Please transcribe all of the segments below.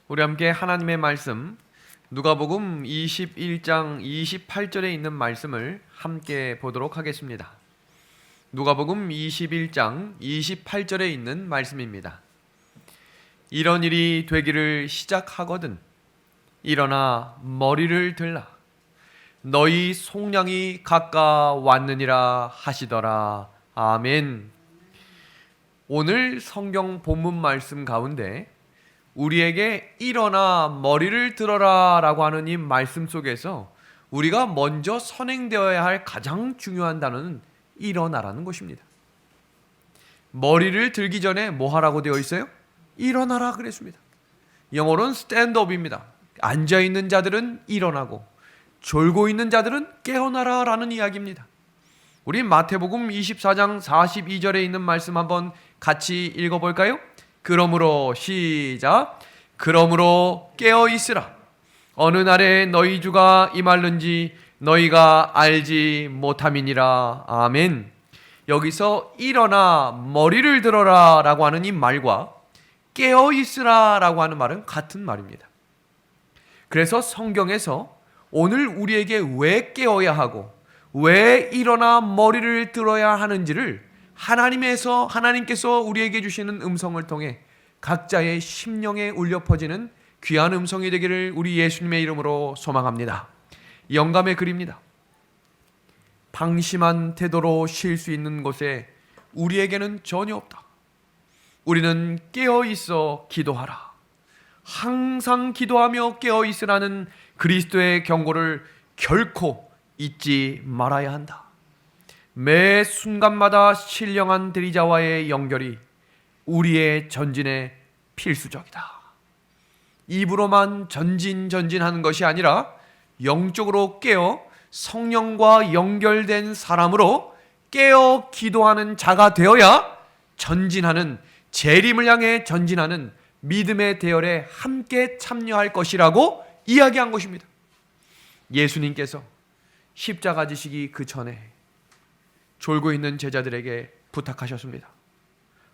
우리 함께 하나님의 말씀 누가복음 21장 28절에 있는 말씀을 함께 보도록 하겠습니다. 누가복음 21장 28절에 있는 말씀입니다. 이런 일이 되기를 시작하거든 일어나 머리를 들라 너희 속량이 가까웠느니라 하시더라. 아멘. 오늘 성경 본문 말씀 가운데 우리에게 일어나 머리를 들어라 라고 하는 이 말씀 속에서 우리가 먼저 선행되어야 할 가장 중요한 단어는 일어나라는 것입니다. 머리를 들기 전에 뭐 하라고 되어 있어요? 일어나라 그랬습니다. 영어로는 스탠드업입니다. 앉아있는 자들은 일어나고 졸고 있는 자들은 깨어나라 라는 이야기입니다. 우리 마태복음 24장 42절에 있는 말씀 한번 같이 읽어볼까요? 그러므로 시작. 그러므로 깨어 있으라. 어느 날에 너희 주가 임할는지 너희가 알지 못함이니라. 아멘. 여기서 일어나 머리를 들어라 라고 하는 이 말과 깨어 있으라 라고 하는 말은 같은 말입니다. 그래서 성경에서 오늘 우리에게 왜 깨어야 하고 왜 일어나 머리를 들어야 하는지를 하나님께서 우리에게 주시는 음성을 통해 각자의 심령에 울려 퍼지는 귀한 음성이 되기를 우리 예수님의 이름으로 소망합니다. 영감의 글입니다. 방심한 태도로 쉴 수 있는 곳에 우리에게는 전혀 없다. 우리는 깨어 있어 기도하라. 항상 기도하며 깨어 있으라는 그리스도의 경고를 결코 잊지 말아야 한다. 매 순간마다 신령한 대리자와의 연결이 우리의 전진에 필수적이다. 입으로만 전진하는 것이 아니라 영적으로 깨어 성령과 연결된 사람으로 깨어 기도하는 자가 되어야 전진하는, 재림을 향해 전진하는 믿음의 대열에 함께 참여할 것이라고 이야기한 것입니다. 예수님께서 십자가 지시기 그 전에 졸고 있는 제자들에게 부탁하셨습니다.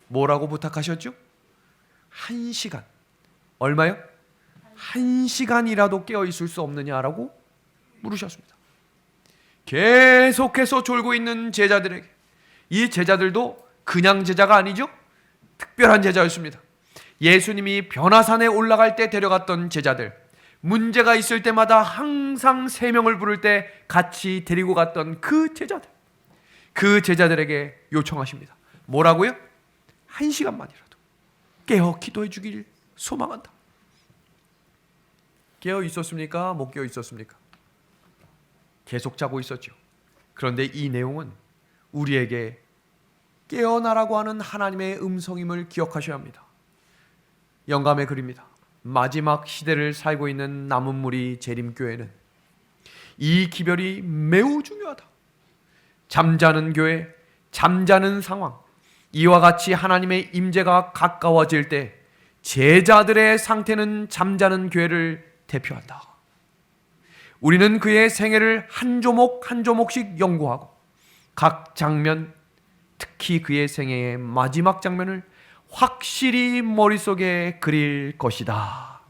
뭐라고 부탁하셨죠? 1시간. 얼마요? 1시간이라도 깨어 있을 수 없느냐라고 물으셨습니다. 계속해서 졸고 있는 제자들에게, 이 제자들도 그냥 제자가 아니죠? 특별한 제자였습니다. 예수님이 변화산에 올라갈 때 데려갔던 제자들, 문제가 있을 때마다 항상 세 명을 부를 때 같이 데리고 갔던 그 제자들, 그 제자들에게 요청하십니다. 뭐라고요? 1시간만이라도 깨어 기도해 주길 소망한다. 깨어 있었습니까? 못 깨어 있었습니까? 계속 자고 있었죠. 그런데 이 내용은 우리에게 깨어나라고 하는 하나님의 음성임을 기억하셔야 합니다. 영감의 글입니다. 마지막 시대를 살고 있는 남은 무리 재림교회는 이 기별이 매우 중요하다. 잠자는 교회, 잠자는 상황, 이와 같이 하나님의 임재가 가까워질 때 제자들의 상태는 잠자는 교회를 대표한다. 우리는 그의 생애를 한 조목 한 조목씩 연구하고 각 장면, 특히 그의 생애의 마지막 장면을 확실히 머릿속에 그릴 것이다.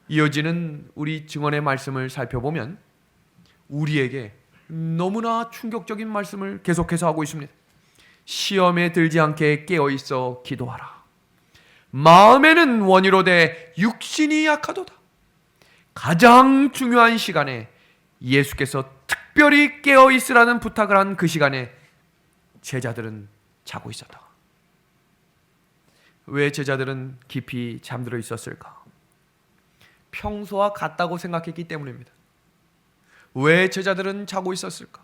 이어지는 우리 증언의 말씀을 살펴보면 우리에게 너무나 충격적인 말씀을 계속해서 하고 있습니다. 시험에 들지 않게 깨어있어 기도하라. 마음에는 원이로되 육신이 약하도다. 가장 중요한 시간에 예수께서 특별히 깨어있으라는 부탁을 한 그 시간에 제자들은 자고 있었다. 왜 제자들은 깊이 잠들어 있었을까? 평소와 같다고 생각했기 때문입니다. 왜 제자들은 자고 있었을까?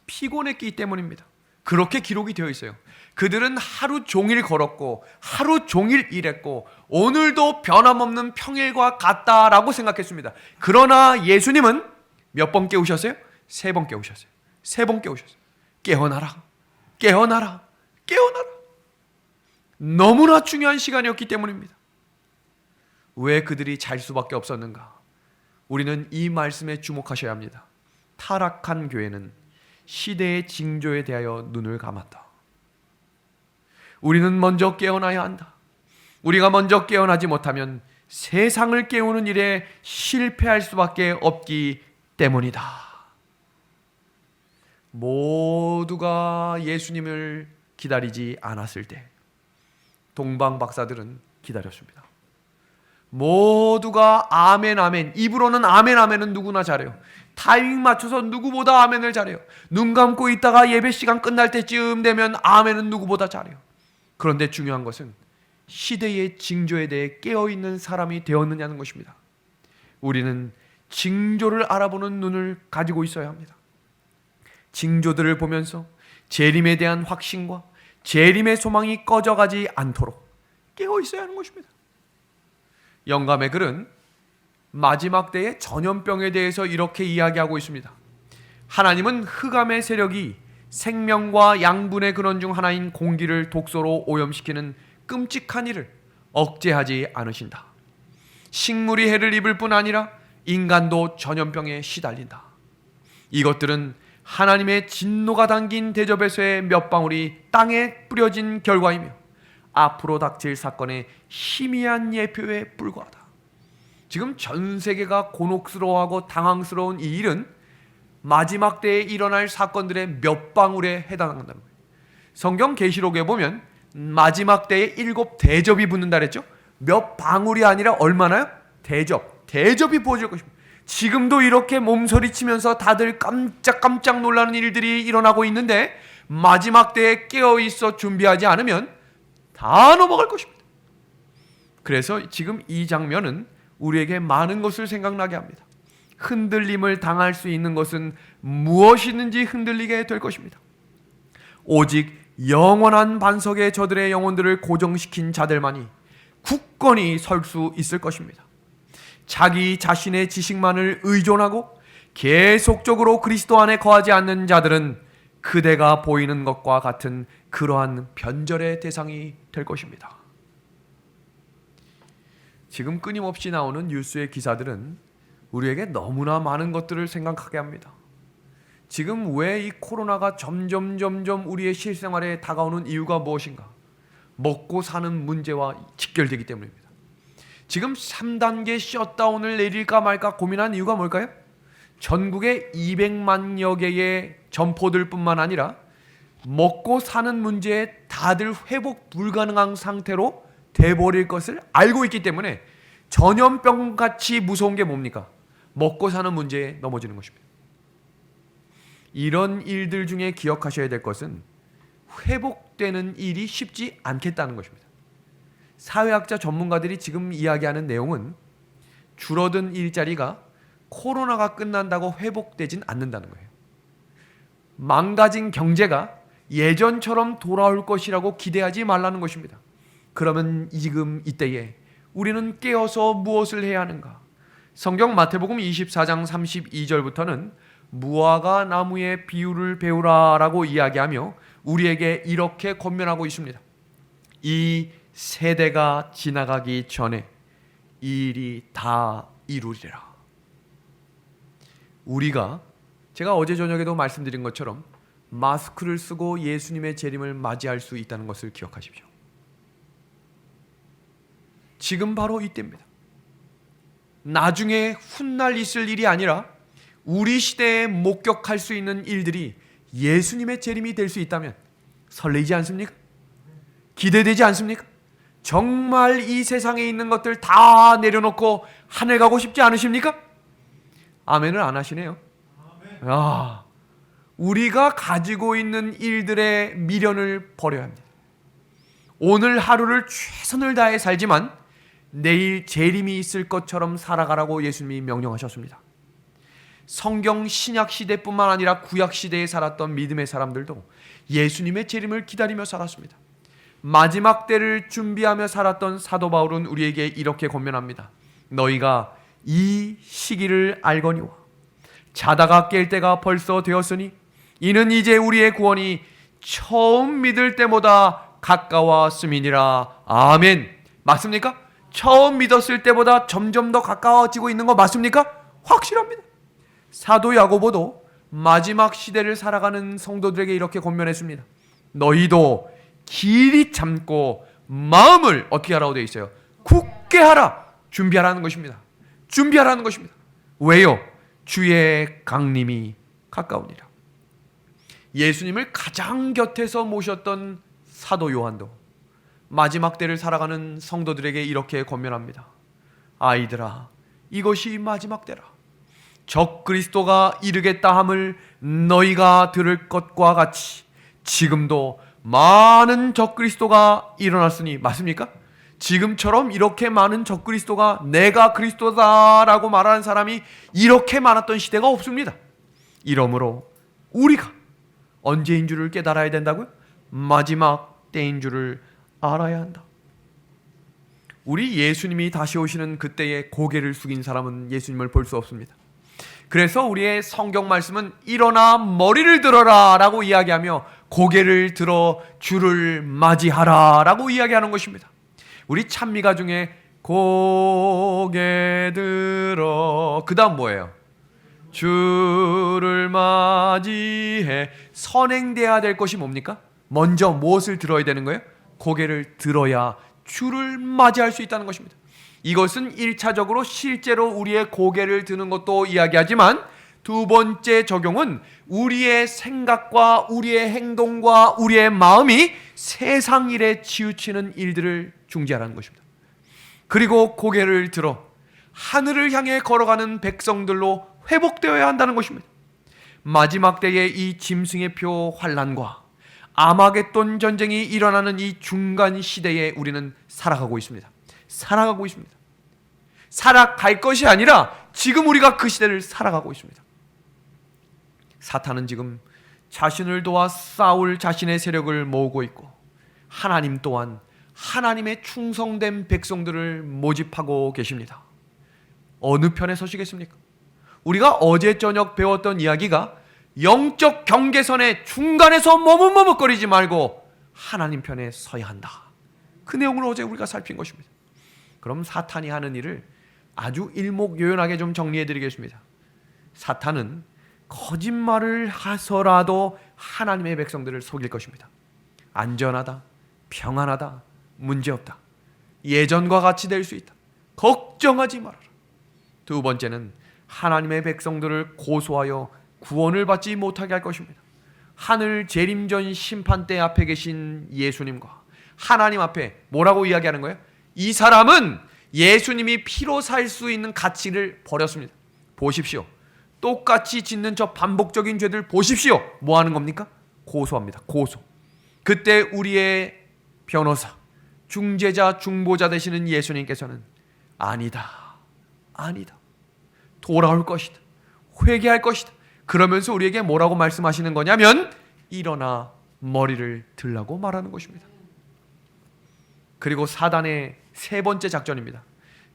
피곤했기 때문입니다. 그렇게 기록이 되어 있어요. 그들은 하루 종일 걸었고 하루 종일 일했고 오늘도 변함없는 평일과 같다라고 생각했습니다. 그러나 예수님은 몇 번 깨우셨어요? 3번 깨우셨어요. 3번 깨우셨어요. 깨어나라, 깨어나라, 깨어나라. 너무나 중요한 시간이었기 때문입니다. 왜 그들이 잘 수밖에 없었는가? 우리는 이 말씀에 주목하셔야 합니다. 타락한 교회는 시대의 징조에 대하여 눈을 감았다. 우리는 먼저 깨어나야 한다. 우리가 먼저 깨어나지 못하면 세상을 깨우는 일에 실패할 수밖에 없기 때문이다. 모두가 예수님을 기다리지 않았을 때 동방 박사들은 기다렸습니다. 모두가 아멘 아멘, 입으로는 아멘 아멘은 누구나 잘해요. 타이밍 맞춰서 누구보다 아멘을 잘해요. 눈 감고 있다가 예배 시간 끝날 때쯤 되면 아멘은 누구보다 잘해요. 그런데 중요한 것은 시대의 징조에 대해 깨어있는 사람이 되었느냐는 것입니다. 우리는 징조를 알아보는 눈을 가지고 있어야 합니다. 징조들을 보면서 재림에 대한 확신과 재림의 소망이 꺼져가지 않도록 깨어 있어야 하는 것입니다. 영감의 글은 마지막 때의 전염병에 대해서 이렇게 이야기하고 있습니다. 하나님은 흑암의 세력이 생명과 양분의 근원 중 하나인 공기를 독소로 오염시키는 끔찍한 일을 억제하지 않으신다. 식물이 해를 입을 뿐 아니라 인간도 전염병에 시달린다. 이것들은 하나님의 진노가 담긴 대접에서의 몇 방울이 땅에 뿌려진 결과이며 앞으로 닥칠 사건의 희미한 예표에 불과하다. 지금 전 세계가 곤혹스러워하고 당황스러운 이 일은 마지막 때에 일어날 사건들의 몇 방울에 해당한다는 거예요. 성경 계시록에 보면 마지막 때에 7 대접이 붙는다 그랬죠. 몇 방울이 아니라 얼마나요? 대접이 부어질 것입니다. 지금도 이렇게 몸서리치면서 다들 깜짝깜짝 놀라는 일들이 일어나고 있는데 마지막 때에 깨어있어 준비하지 않으면 다 넘어갈 것입니다. 그래서 지금 이 장면은 우리에게 많은 것을 생각나게 합니다. 흔들림을 당할 수 있는 것은 무엇이든지 흔들리게 될 것입니다. 오직 영원한 반석에 저들의 영혼들을 고정시킨 자들만이 굳건히 설 수 있을 것입니다. 자기 자신의 지식만을 의존하고 계속적으로 그리스도 안에 거하지 않는 자들은 그대가 보이는 것과 같은 그러한 변절의 대상이 될 것입니다. 지금 끊임없이 나오는 뉴스의 기사들은 우리에게 너무나 많은 것들을 생각하게 합니다. 지금 왜 이 코로나가 점점 우리의 실생활에 다가오는 이유가 무엇인가? 먹고 사는 문제와 직결되기 때문입니다. 지금 3단계 셧다운을 내릴까 말까 고민한 이유가 뭘까요? 전국에 200만여 개의 점포들 뿐만 아니라 먹고 사는 문제에 다들 회복 불가능한 상태로 돼버릴 것을 알고 있기 때문에 전염병같이 무서운 게 뭡니까? 먹고 사는 문제에 넘어지는 것입니다. 이런 일들 중에 기억하셔야 될 것은 회복되는 일이 쉽지 않겠다는 것입니다. 사회학자 전문가들이 지금 이야기하는 내용은 줄어든 일자리가 코로나가 끝난다고 회복되진 않는다는 거예요. 망가진 경제가 예전처럼 돌아올 것이라고 기대하지 말라는 것입니다. 그러면 지금 이때에 우리는 깨어서 무엇을 해야 하는가? 성경 마태복음 24장 32절부터는 무화과 나무의 비유를 배우라라고 이야기하며 우리에게 이렇게 권면하고 있습니다. 이 세대가 지나가기 전에 이 일이 다 이루리라. 우리가 제가 어제 저녁에도 말씀드린 것처럼 마스크를 쓰고 예수님의 재림을 맞이할 수 있다는 것을 기억하십시오. 지금 바로 이때입니다. 나중에 훗날 있을 일이 아니라 우리 시대에 목격할 수 있는 일들이 예수님의 재림이 될 수 있다면 설레지 않습니까? 기대되지 않습니까? 정말 이 세상에 있는 것들 다 내려놓고 하늘 가고 싶지 않으십니까? 아멘을 안 하시네요. 아, 우리가 가지고 있는 일들의 미련을 버려야 합니다. 오늘 하루를 최선을 다해 살지만 내일 재림이 있을 것처럼 살아가라고 예수님이 명령하셨습니다. 성경 신약 시대뿐만 아니라 구약 시대에 살았던 믿음의 사람들도 예수님의 재림을 기다리며 살았습니다. 마지막 때를 준비하며 살았던 사도 바울은 우리에게 이렇게 권면합니다. 너희가 이 시기를 알거니와 자다가 깰 때가 벌써 되었으니 이는 이제 우리의 구원이 처음 믿을 때보다 가까웠음이니라. 아멘. 맞습니까? 처음 믿었을 때보다 점점 더 가까워지고 있는 거 맞습니까? 확실합니다. 사도 야고보도 마지막 시대를 살아가는 성도들에게 이렇게 권면했습니다. 너희도 길이 참고 마음을 어떻게 하라고 되어 있어요? 굳게 하라. 준비하라는 것입니다. 준비하라는 것입니다. 왜요? 주의 강림이 가까우니라. 예수님을 가장 곁에서 모셨던 사도 요한도 마지막 때를 살아가는 성도들에게 이렇게 권면합니다. 아이들아, 이것이 마지막 때라. 적 그리스도가 이르겠다 함을 너희가 들을 것과 같이 지금도 많은 적 그리스도가 일어났으니, 맞습니까? 지금처럼 이렇게 많은 적 그리스도가 내가 그리스도다라고 말하는 사람이 이렇게 많았던 시대가 없습니다. 이러므로 우리가 언제인 줄을 깨달아야 된다고요? 마지막 때인 줄을 알아야 한다. 우리 예수님이 다시 오시는 그때에 고개를 숙인 사람은 예수님을 볼 수 없습니다. 그래서 우리의 성경 말씀은 일어나 머리를 들어라 라고 이야기하며 고개를 들어 주를 맞이하라 라고 이야기하는 것입니다. 우리 찬미가 중에 고개 들어, 그 다음 뭐예요? 주를 맞이해. 선행돼야 될 것이 뭡니까? 먼저 무엇을 들어야 되는 거예요? 고개를 들어야 주를 맞이할 수 있다는 것입니다. 이것은 1차적으로 실제로 우리의 고개를 드는 것도 이야기하지만, 두 번째 적용은 우리의 생각과 우리의 행동과 우리의 마음이 세상 일에 치우치는 일들을 중지하라는 것입니다. 그리고 고개를 들어 하늘을 향해 걸어가는 백성들로 회복되어야 한다는 것입니다. 마지막 때의 이 짐승의 표 환난과 아마겟돈 전쟁이 일어나는 이 중간 시대에 우리는 살아가고 있습니다. 살아가고 있습니다. 살아갈 것이 아니라 지금 우리가 그 시대를 살아가고 있습니다. 사탄은 지금 자신을 도와 싸울 자신의 세력을 모으고 있고, 하나님 또한 하나님의 충성된 백성들을 모집하고 계십니다. 어느 편에 서시겠습니까? 우리가 어제 저녁 배웠던 이야기가 영적 경계선의 중간에서 머뭇머뭇거리지 말고 하나님 편에 서야 한다. 그 내용을 어제 우리가 살핀 것입니다. 그럼 사탄이 하는 일을 아주 일목요연하게 좀 정리해드리겠습니다. 사탄은 거짓말을 해서라도 하나님의 백성들을 속일 것입니다. 안전하다, 평안하다, 문제없다, 예전과 같이 될 수 있다, 걱정하지 말아라. 두 번째는 하나님의 백성들을 고소하여 구원을 받지 못하게 할 것입니다. 하늘 재림전 심판대 앞에 계신 예수님과 하나님 앞에 뭐라고 이야기하는 거예요? 이 사람은 예수님이 피로 살 수 있는 가치를 버렸습니다. 보십시오. 똑같이 짓는 저 반복적인 죄들 보십시오. 뭐 하는 겁니까? 고소합니다. 고소. 그때 우리의 변호사, 중재자, 중보자 되시는 예수님께서는 아니다, 아니다, 돌아올 것이다, 회개할 것이다, 그러면서 우리에게 뭐라고 말씀하시는 거냐면 일어나 머리를 들라고 말하는 것입니다. 그리고 사단의 세 번째 작전입니다.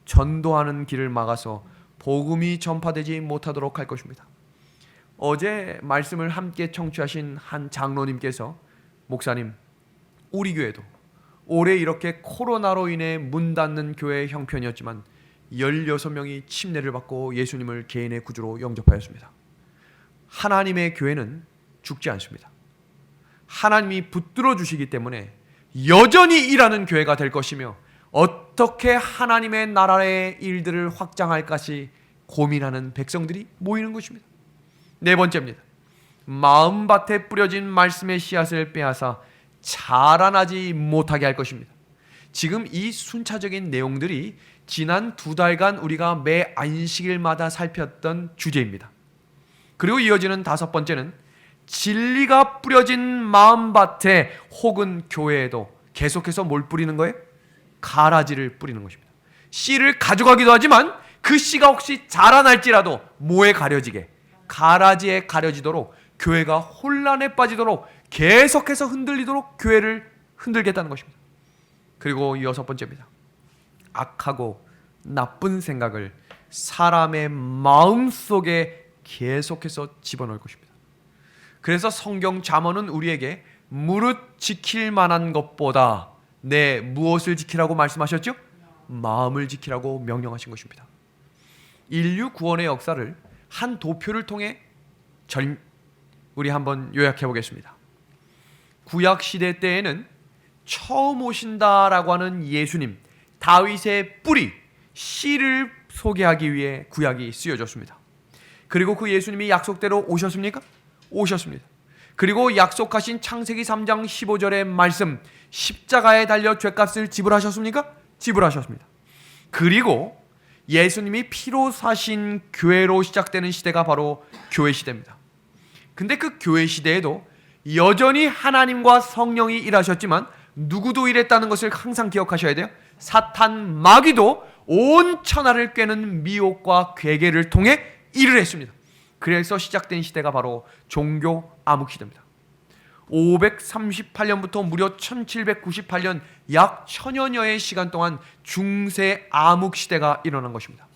전도하는 길을 막아서 복음이 전파되지 못하도록 할 것입니다. 어제 말씀을 함께 청취하신 한 장로님께서, 목사님, 우리 교회도 올해 이렇게 코로나로 인해 문 닫는 교회의 형편이었지만 16명이 침례를 받고 예수님을 개인의 구주로 영접하였습니다. 하나님의 교회는 죽지 않습니다. 하나님이 붙들어 주시기 때문에 여전히 일하는 교회가 될 것이며, 어떻게 하나님의 나라의 일들을 확장할 것이 고민하는 백성들이 모이는 것입니다. 네 번째입니다. 마음밭에 뿌려진 말씀의 씨앗을 빼앗아 자라나지 못하게 할 것입니다. 지금 이 순차적인 내용들이 지난 2달간 우리가 매 안식일마다 살폈던 주제입니다. 그리고 이어지는 다섯 번째는 진리가 뿌려진 마음밭에 혹은 교회에도 계속해서 뭘 뿌리는 거예요? 가라지를 뿌리는 것입니다. 씨를 가져가기도 하지만 그 씨가 혹시 자라날지라도 뭐에 가려지게? 가라지에 가려지도록, 교회가 혼란에 빠지도록, 계속해서 흔들리도록 교회를 흔들겠다는 것입니다. 그리고 여섯 번째입니다. 악하고 나쁜 생각을 사람의 마음속에 계속해서 집어넣을 것입니다. 그래서 성경 잠언은 우리에게 무릇 지킬 만한 것보다 무엇을 지키라고 말씀하셨죠? 마음을 지키라고 명령하신 것입니다. 인류 구원의 역사를 한 도표를 통해 우리 한번 요약해 보겠습니다. 구약 시대 때에는 처음 오신다라고 하는 예수님, 다윗의 뿌리, 씨를 소개하기 위해 구약이 쓰여졌습니다. 그리고 그 예수님이 약속대로 오셨습니까? 오셨습니다. 그리고 약속하신 창세기 3장 15절의 말씀, 십자가에 달려 죄값을 지불하셨습니까? 지불하셨습니다. 그리고 예수님이 피로 사신 교회로 시작되는 시대가 바로 교회 시대입니다. 근데 그 교회 시대에도 여전히 하나님과 성령이 일하셨지만 누구도 일했다는 것을 항상 기억하셔야 돼요. 사탄 마귀도 온 천하를 꿰는 미혹과 괴계를 통해 일을 했습니다. 그래서 시작된 시대가 바로 종교 암흑 시대입니다. 538년부터 무려 1798년 약 1000여년의 시간 동안 중세 암흑 시대가 일어난 것입니다.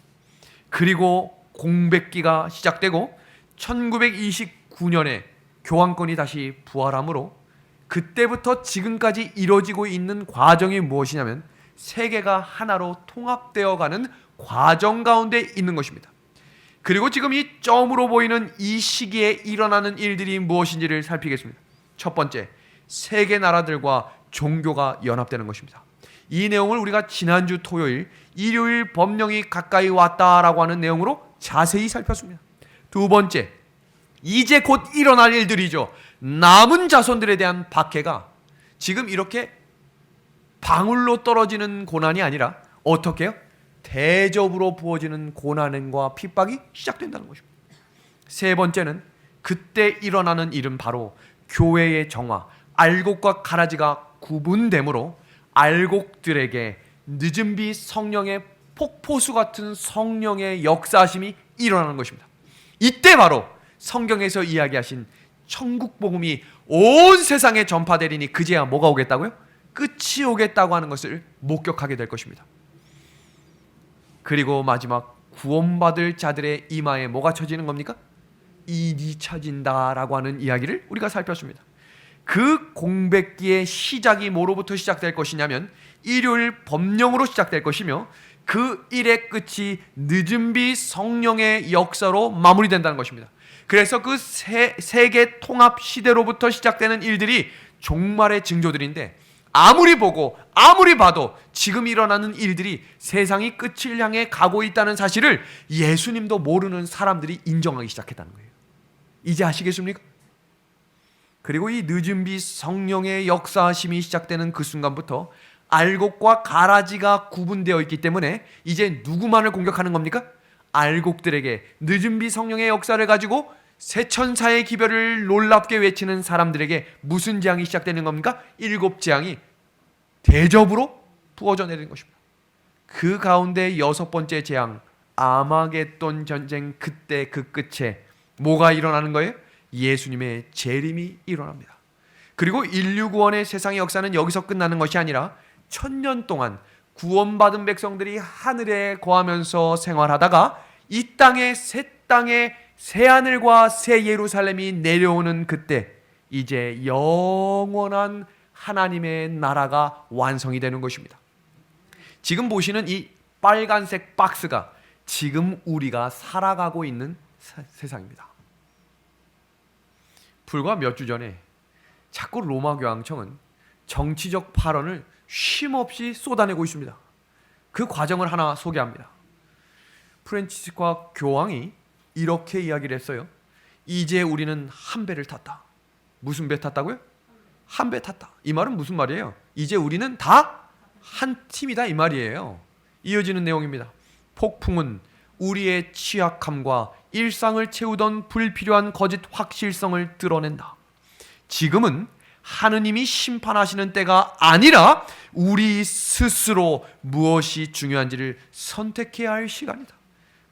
그리고 공백기가 시작되고 1929년에 교황권이 다시 부활하므로 그때부터 지금까지 이루어지고 있는 과정이 무엇이냐면 세계가 하나로 통합되어가는 과정 가운데 있는 것입니다. 그리고 지금 이 점으로 보이는 이 시기에 일어나는 일들이 무엇인지를 살피겠습니다. 첫 번째, 세계 나라들과 종교가 연합되는 것입니다. 이 내용을 우리가 지난주 토요일, 일요일 법령이 가까이 왔다라고 하는 내용으로 자세히 살폈습니다. 두 번째, 이제 곧 일어날 일들이죠. 남은 자손들에 대한 박해가 지금 이렇게 방울로 떨어지는 고난이 아니라 어떻게 해요? 대접으로 부어지는 고난과 핍박이 시작된다는 것입니다. 세 번째는 그때 일어나는 일은 바로 교회의 정화, 알곡과 가라지가 구분되므로 알곡들에게 늦은 비 성령의 폭포수 같은 성령의 역사하심이 일어나는 것입니다. 이때 바로 성경에서 이야기하신 천국 복음이 온 세상에 전파되리니 그제야 뭐가 오겠다고요? 끝이 오겠다고 하는 것을 목격하게 될 것입니다. 그리고 마지막 구원받을 자들의 이마에 뭐가 쳐지는 겁니까? 일이 쳐진다라고 하는 이야기를 우리가 살폈습니다. 그 공백기의 시작이 뭐로부터 시작될 것이냐면 일요일 법령으로 시작될 것이며 그 일의 끝이 늦은 비 성령의 역사로 마무리된다는 것입니다. 그래서 그 세계 통합 시대로부터 시작되는 일들이 종말의 징조들인데 아무리 보고 아무리 봐도 지금 일어나는 일들이 세상이 끝을 향해 가고 있다는 사실을 예수님도 모르는 사람들이 인정하기 시작했다는 거예요. 이제 아시겠습니까? 그리고 이 늦은 비 성령의 역사하심이 시작되는 그 순간부터 알곡과 가라지가 구분되어 있기 때문에 이제 누구만을 공격하는 겁니까? 알곡들에게 늦은 비 성령의 역사를 가지고 세천사의 기별을 놀랍게 외치는 사람들에게 무슨 재앙이 시작되는 겁니까? 7 재앙이 대접으로 부어져 내리는 것입니다. 그 가운데 6번째 재앙, 아마겟돈 전쟁, 그때 그 끝에 뭐가 일어나는 거예요? 예수님의 재림이 일어납니다. 그리고 인류 구원의 세상의 역사는 여기서 끝나는 것이 아니라 1000년 동안 구원받은 백성들이 하늘에 거하면서 생활하다가 이 땅에 새 하늘과 새 예루살렘이 내려오는 그때 이제 영원한 하나님의 나라가 완성이 되는 것입니다. 지금 보시는 이 빨간색 박스가 지금 우리가 살아가고 있는 세상입니다. 불과 몇 주 전에 자꾸 로마 교황청은 정치적 발언을 쉼없이 쏟아내고 있습니다. 그 과정을 하나 소개합니다. 프란치스코 교황이 이렇게 이야기를 했어요. 이제 우리는 한 배를 탔다. 무슨 배 탔다고요? 한 배 탔다. 이 말은 무슨 말이에요? 이제 우리는 다 한 팀이다 이 말이에요. 이어지는 내용입니다. 폭풍은 우리의 취약함과 일상을 채우던 불필요한 거짓 확실성을 드러낸다. 지금은 하느님이 심판하시는 때가 아니라 우리 스스로 무엇이 중요한지를 선택해야 할 시간이다.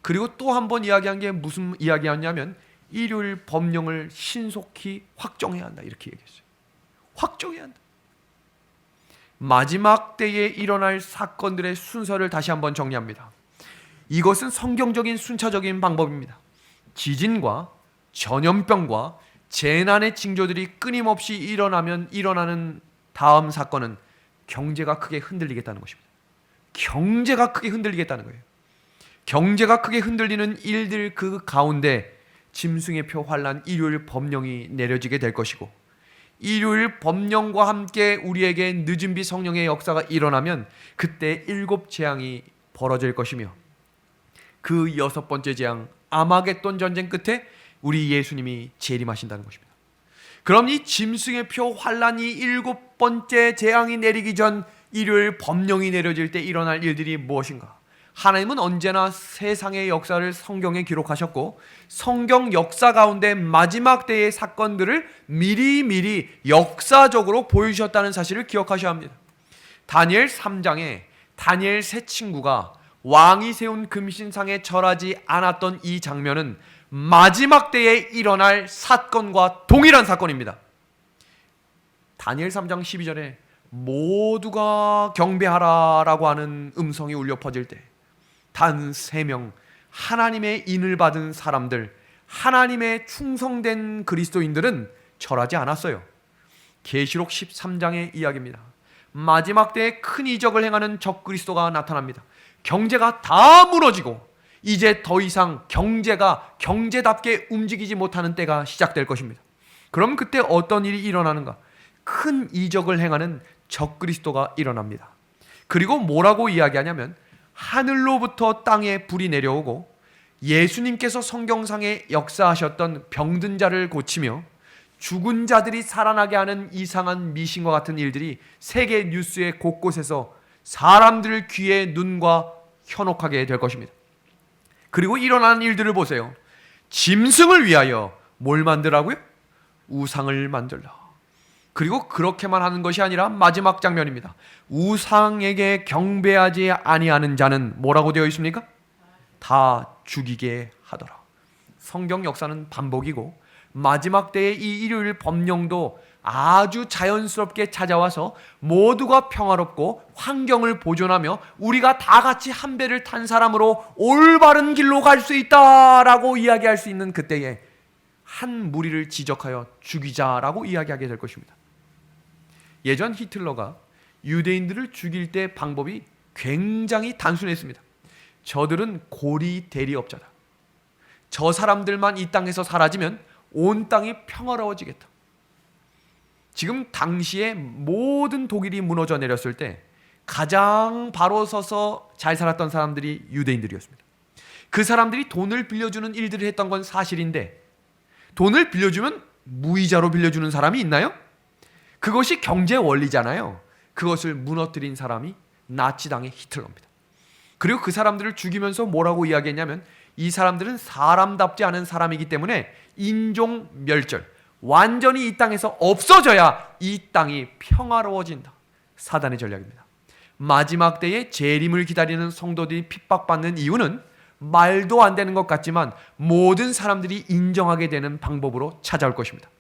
그리고 또 한 번 이야기한 게 무슨 이야기였냐면 일요일 법령을 신속히 확정해야 한다 이렇게 얘기했어요. 확정해야 한다. 마지막 때에 일어날 사건들의 순서를 다시 한번 정리합니다. 이것은 성경적인 순차적인 방법입니다. 지진과 전염병과 재난의 징조들이 끊임없이 일어나는 다음 사건은 경제가 크게 흔들리겠다는 것입니다. 경제가 크게 흔들리겠다는 거예요. 경제가 크게 흔들리는 일들 그 가운데 짐승의 표 환란 일요일 법령이 내려지게 될 것이고 일요일 법령과 함께 우리에게 늦은 비 성령의 역사가 일어나면 그때 7 재앙이 벌어질 것이며 그 6번째 재앙 아마겟돈 전쟁 끝에 우리 예수님이 재림하신다는 것입니다. 그럼 이 짐승의 표 환란이 7번째 재앙이 내리기 전 일요일 법령이 내려질 때 일어날 일들이 무엇인가? 하나님은 언제나 세상의 역사를 성경에 기록하셨고 성경 역사 가운데 마지막 때의 사건들을 미리 역사적으로 보여주셨다는 사실을 기억하셔야 합니다. 다니엘 3장에 다니엘 세 친구가 왕이 세운 금신상에 절하지 않았던 이 장면은 마지막 때에 일어날 사건과 동일한 사건입니다. 다니엘 3장 12절에 모두가 경배하라라고 하는 음성이 울려 퍼질 때 단 3명 하나님의 인을 받은 사람들, 하나님의 충성된 그리스도인들은 절하지 않았어요. 계시록 13장의 이야기입니다. 마지막 때에 큰 이적을 행하는 적그리스도가 나타납니다. 경제가 다 무너지고 이제 더 이상 경제가 경제답게 움직이지 못하는 때가 시작될 것입니다. 그럼 그때 어떤 일이 일어나는가? 큰 이적을 행하는 적그리스도가 일어납니다. 그리고 뭐라고 이야기하냐면 하늘로부터 땅에 불이 내려오고 예수님께서 성경상에 역사하셨던 병든 자를 고치며 죽은 자들이 살아나게 하는 이상한 미신과 같은 일들이 세계 뉴스의 곳곳에서 사람들 귀에 눈과 현혹하게 될 것입니다. 그리고 일어나는 일들을 보세요. 짐승을 위하여 뭘 만들라고요? 우상을 만들라. 그리고 그렇게만 하는 것이 아니라 마지막 장면입니다. 우상에게 경배하지 아니하는 자는 뭐라고 되어 있습니까? 다 죽이게 하더라. 성경 역사는 반복이고 마지막 때의 이 일요일 법령도 아주 자연스럽게 찾아와서 모두가 평화롭고 환경을 보존하며 우리가 다 같이 한 배를 탄 사람으로 올바른 길로 갈 수 있다라고 이야기할 수 있는 그때에 한 무리를 지적하여 죽이자라고 이야기하게 될 것입니다. 예전 히틀러가 유대인들을 죽일 때 방법이 굉장히 단순했습니다. 저들은 고리 대리업자다. 저 사람들만 이 땅에서 사라지면 온 땅이 평화로워지겠다. 지금 당시에 모든 독일이 무너져 내렸을 때 가장 바로 서서 잘 살았던 사람들이 유대인들이었습니다. 그 사람들이 돈을 빌려주는 일들을 했던 건 사실인데 돈을 빌려주면 무이자로 빌려주는 사람이 있나요? 그것이 경제 원리잖아요. 그것을 무너뜨린 사람이 나치당의 히틀러입니다. 그리고 그 사람들을 죽이면서 뭐라고 이야기했냐면 이 사람들은 사람답지 않은 사람이기 때문에 인종 멸절, 완전히 이 땅에서 없어져야 이 땅이 평화로워진다. 사단의 전략입니다. 마지막 때에 재림을 기다리는 성도들이 핍박받는 이유는 말도 안 되는 것 같지만 모든 사람들이 인정하게 되는 방법으로 찾아올 것입니다.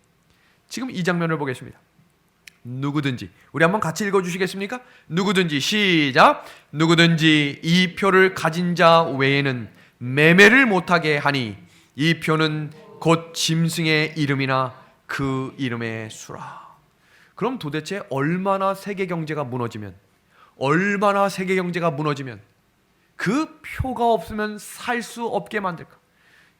지금 이 장면을 보겠습니다. 누구든지, 우리 한번 같이 읽어주시겠습니까? 누구든지, 시작. 누구든지 이 표를 가진 자 외에는 매매를 못하게 하니 이 표는 곧 짐승의 이름이나 그 이름의 수라. 그럼 도대체 얼마나 세계 경제가 무너지면 그 표가 없으면 살 수 없게 만들까?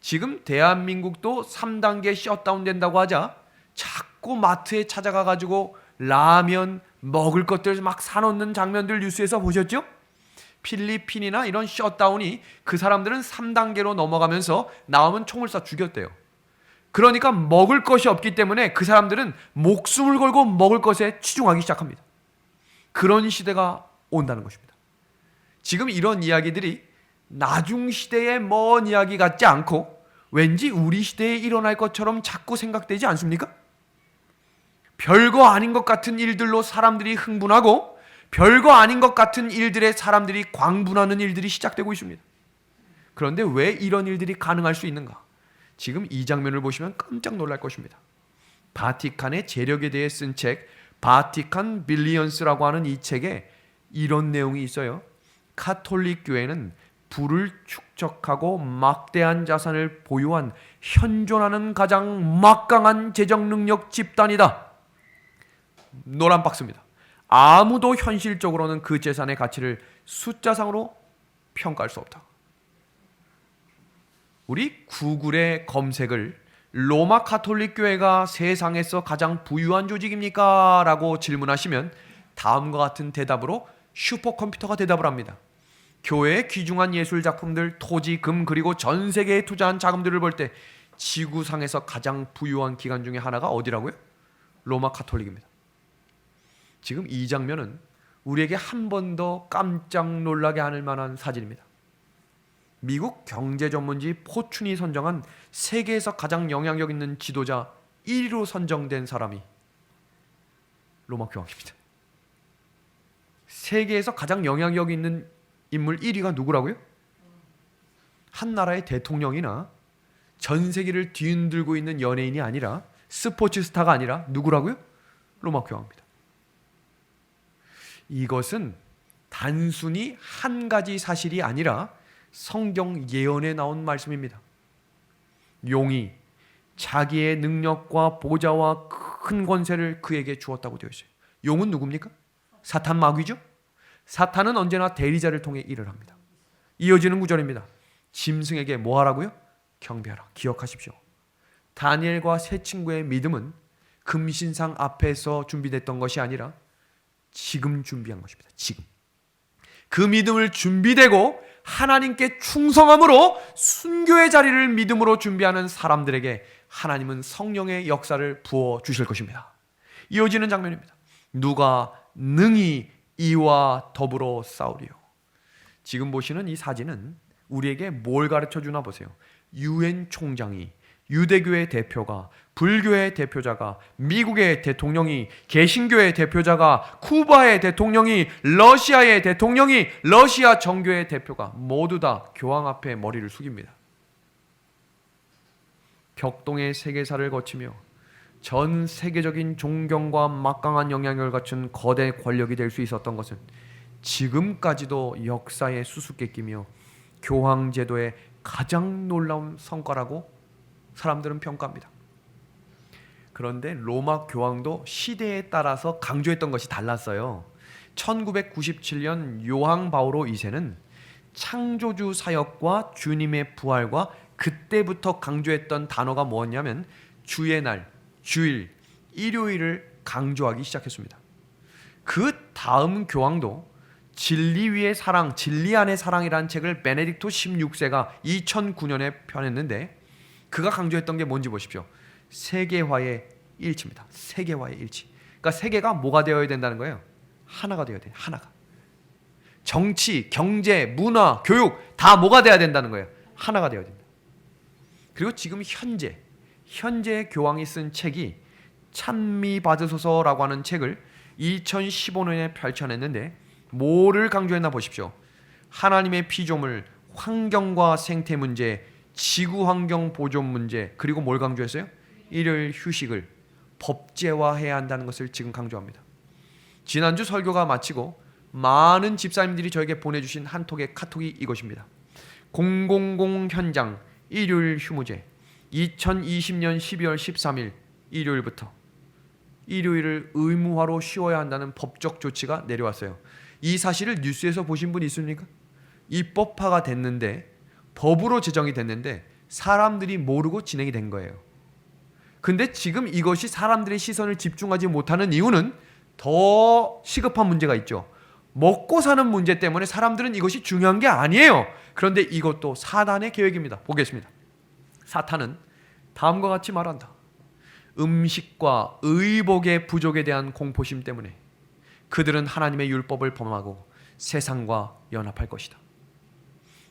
지금 대한민국도 3단계 셧다운 된다고 하자 자꾸 마트에 찾아가 가지고 라면, 먹을 것들 막 사놓는 장면들 뉴스에서 보셨죠? 필리핀이나 이런 셧다운이 그 사람들은 3단계로 넘어가면서 나오면 총을 쏴 죽였대요. 그러니까 먹을 것이 없기 때문에 그 사람들은 목숨을 걸고 먹을 것에 치중하기 시작합니다. 그런 시대가 온다는 것입니다. 지금 이런 이야기들이 나중 시대의 먼 이야기 같지 않고 왠지 우리 시대에 일어날 것처럼 자꾸 생각되지 않습니까? 별거 아닌 것 같은 일들로 사람들이 흥분하고 별거 아닌 것 같은 일들에 사람들이 광분하는 일들이 시작되고 있습니다. 그런데 왜 이런 일들이 가능할 수 있는가? 지금 이 장면을 보시면 깜짝 놀랄 것입니다. 바티칸의 재력에 대해 쓴 책 바티칸 빌리언스라고 하는 이 책에 이런 내용이 있어요. 카톨릭 교회는 부를 축적하고 막대한 자산을 보유한 현존하는 가장 막강한 재정 능력 집단이다. 노란 박스입니다. 아무도 현실적으로는 그 재산의 가치를 숫자상으로 평가할 수 없다. 우리 구글의 검색을 로마 가톨릭 교회가 세상에서 가장 부유한 조직입니까? 라고 질문하시면 다음과 같은 대답으로 슈퍼컴퓨터가 대답을 합니다. 교회의 귀중한 예술 작품들, 토지, 금 그리고 전 세계에 투자한 자금들을 볼 때 지구상에서 가장 부유한 기관 중에 하나가 어디라고요? 로마 가톨릭입니다. 지금 이 장면은 우리에게 한 번 더 깜짝 놀라게 하는 만한 사진입니다. 미국 경제 전문지 포춘이 선정한 세계에서 가장 영향력 있는 지도자 1위로 선정된 사람이 로마 교황입니다. 세계에서 가장 영향력 있는 인물 1위가 누구라고요? 한 나라의 대통령이나 전 세계를 뒤흔들고 있는 연예인이 아니라, 스포츠 스타가 아니라 누구라고요? 로마 교황입니다. 이것은 단순히 한 가지 사실이 아니라 성경 예언에 나온 말씀입니다. 용이 자기의 능력과 보좌와 큰 권세를 그에게 주었다고 되어 있어요. 용은 누굽니까? 사탄 마귀죠. 사탄은 언제나 대리자를 통해 일을 합니다. 이어지는 구절입니다. 짐승에게 뭐 하라고요? 경배하라. 기억하십시오. 다니엘과 세 친구의 믿음은 금신상 앞에서 준비됐던 것이 아니라 지금 준비한 것입니다. 지금. 그 믿음을 준비되고 하나님께 충성함으로 순교의 자리를 믿음으로 준비하는 사람들에게 하나님은 성령의 역사를 부어 주실 것입니다. 이어지는 장면입니다. 누가 능히 이와 더불어 싸우리요. 지금 보시는 이 사진은 우리에게 뭘 가르쳐 주나 보세요. 유엔 총장이, 유대교의 대표가, 불교의 대표자가, 미국의 대통령이, 개신교의 대표자가, 쿠바의 대통령이, 러시아의 대통령이, 러시아 정교의 대표가 모두 다 교황 앞에 머리를 숙입니다. 격동의 세계사를 거치며 전 세계적인 존경과 막강한 영향력을 갖춘 거대 권력이 될 수 있었던 것은 지금까지도 역사의 수수께끼며 교황 제도의 가장 놀라운 성과라고 사람들은 평가합니다. 그런데 로마 교황도 시대에 따라서 강조했던 것이 달랐어요. 1997년 요한 바오로 2세는 창조주 사역과 주님의 부활과 그때부터 강조했던 단어가 뭐였냐면 주의 날, 주일, 일요일을 강조하기 시작했습니다. 그 다음 교황도 진리 위의 사랑, 진리 안의 사랑이라는 책을 베네딕토 16세가 2009년에 펴냈는데 그가 강조했던 게 뭔지 보십시오. 세계화의 일치입니다. 세계화의 일치. 그러니까 세계가 뭐가 되어야 된다는 거예요? 하나가 되어야 돼요. 하나가. 정치, 경제, 문화, 교육 다 뭐가 돼야 된다는 거예요? 하나가 되어야 된다. 그리고 지금 현재 교황이 쓴 책이 찬미 받으소서라고 하는 책을 2015년에 펼쳐냈는데 뭐를 강조했나 보십시오. 하나님의 피조물, 환경과 생태 문제, 지구 환경 보존 문제, 그리고 뭘 강조했어요? 일요일 휴식을 법제화해야 한다는 것을 지금 강조합니다. 지난주 설교가 마치고 많은 집사님들이 저에게 보내주신 한 톡의 카톡이 이것입니다. 000 현장 일요일 휴무제 2020년 12월 13일 일요일부터 일요일을 의무화로 쉬어야 한다는 법적 조치가 내려왔어요. 이 사실을 뉴스에서 보신 분 있습니까? 입법화가 됐는데, 법으로 제정이 됐는데 사람들이 모르고 진행이 된 거예요. 근데 지금 이것이 사람들의 시선을 집중하지 못하는 이유는 더 시급한 문제가 있죠. 먹고 사는 문제 때문에 사람들은 이것이 중요한 게 아니에요. 그런데 이것도 사단의 계획입니다. 보겠습니다. 사탄은 다음과 같이 말한다. 음식과 의복의 부족에 대한 공포심 때문에 그들은 하나님의 율법을 범하고 세상과 연합할 것이다.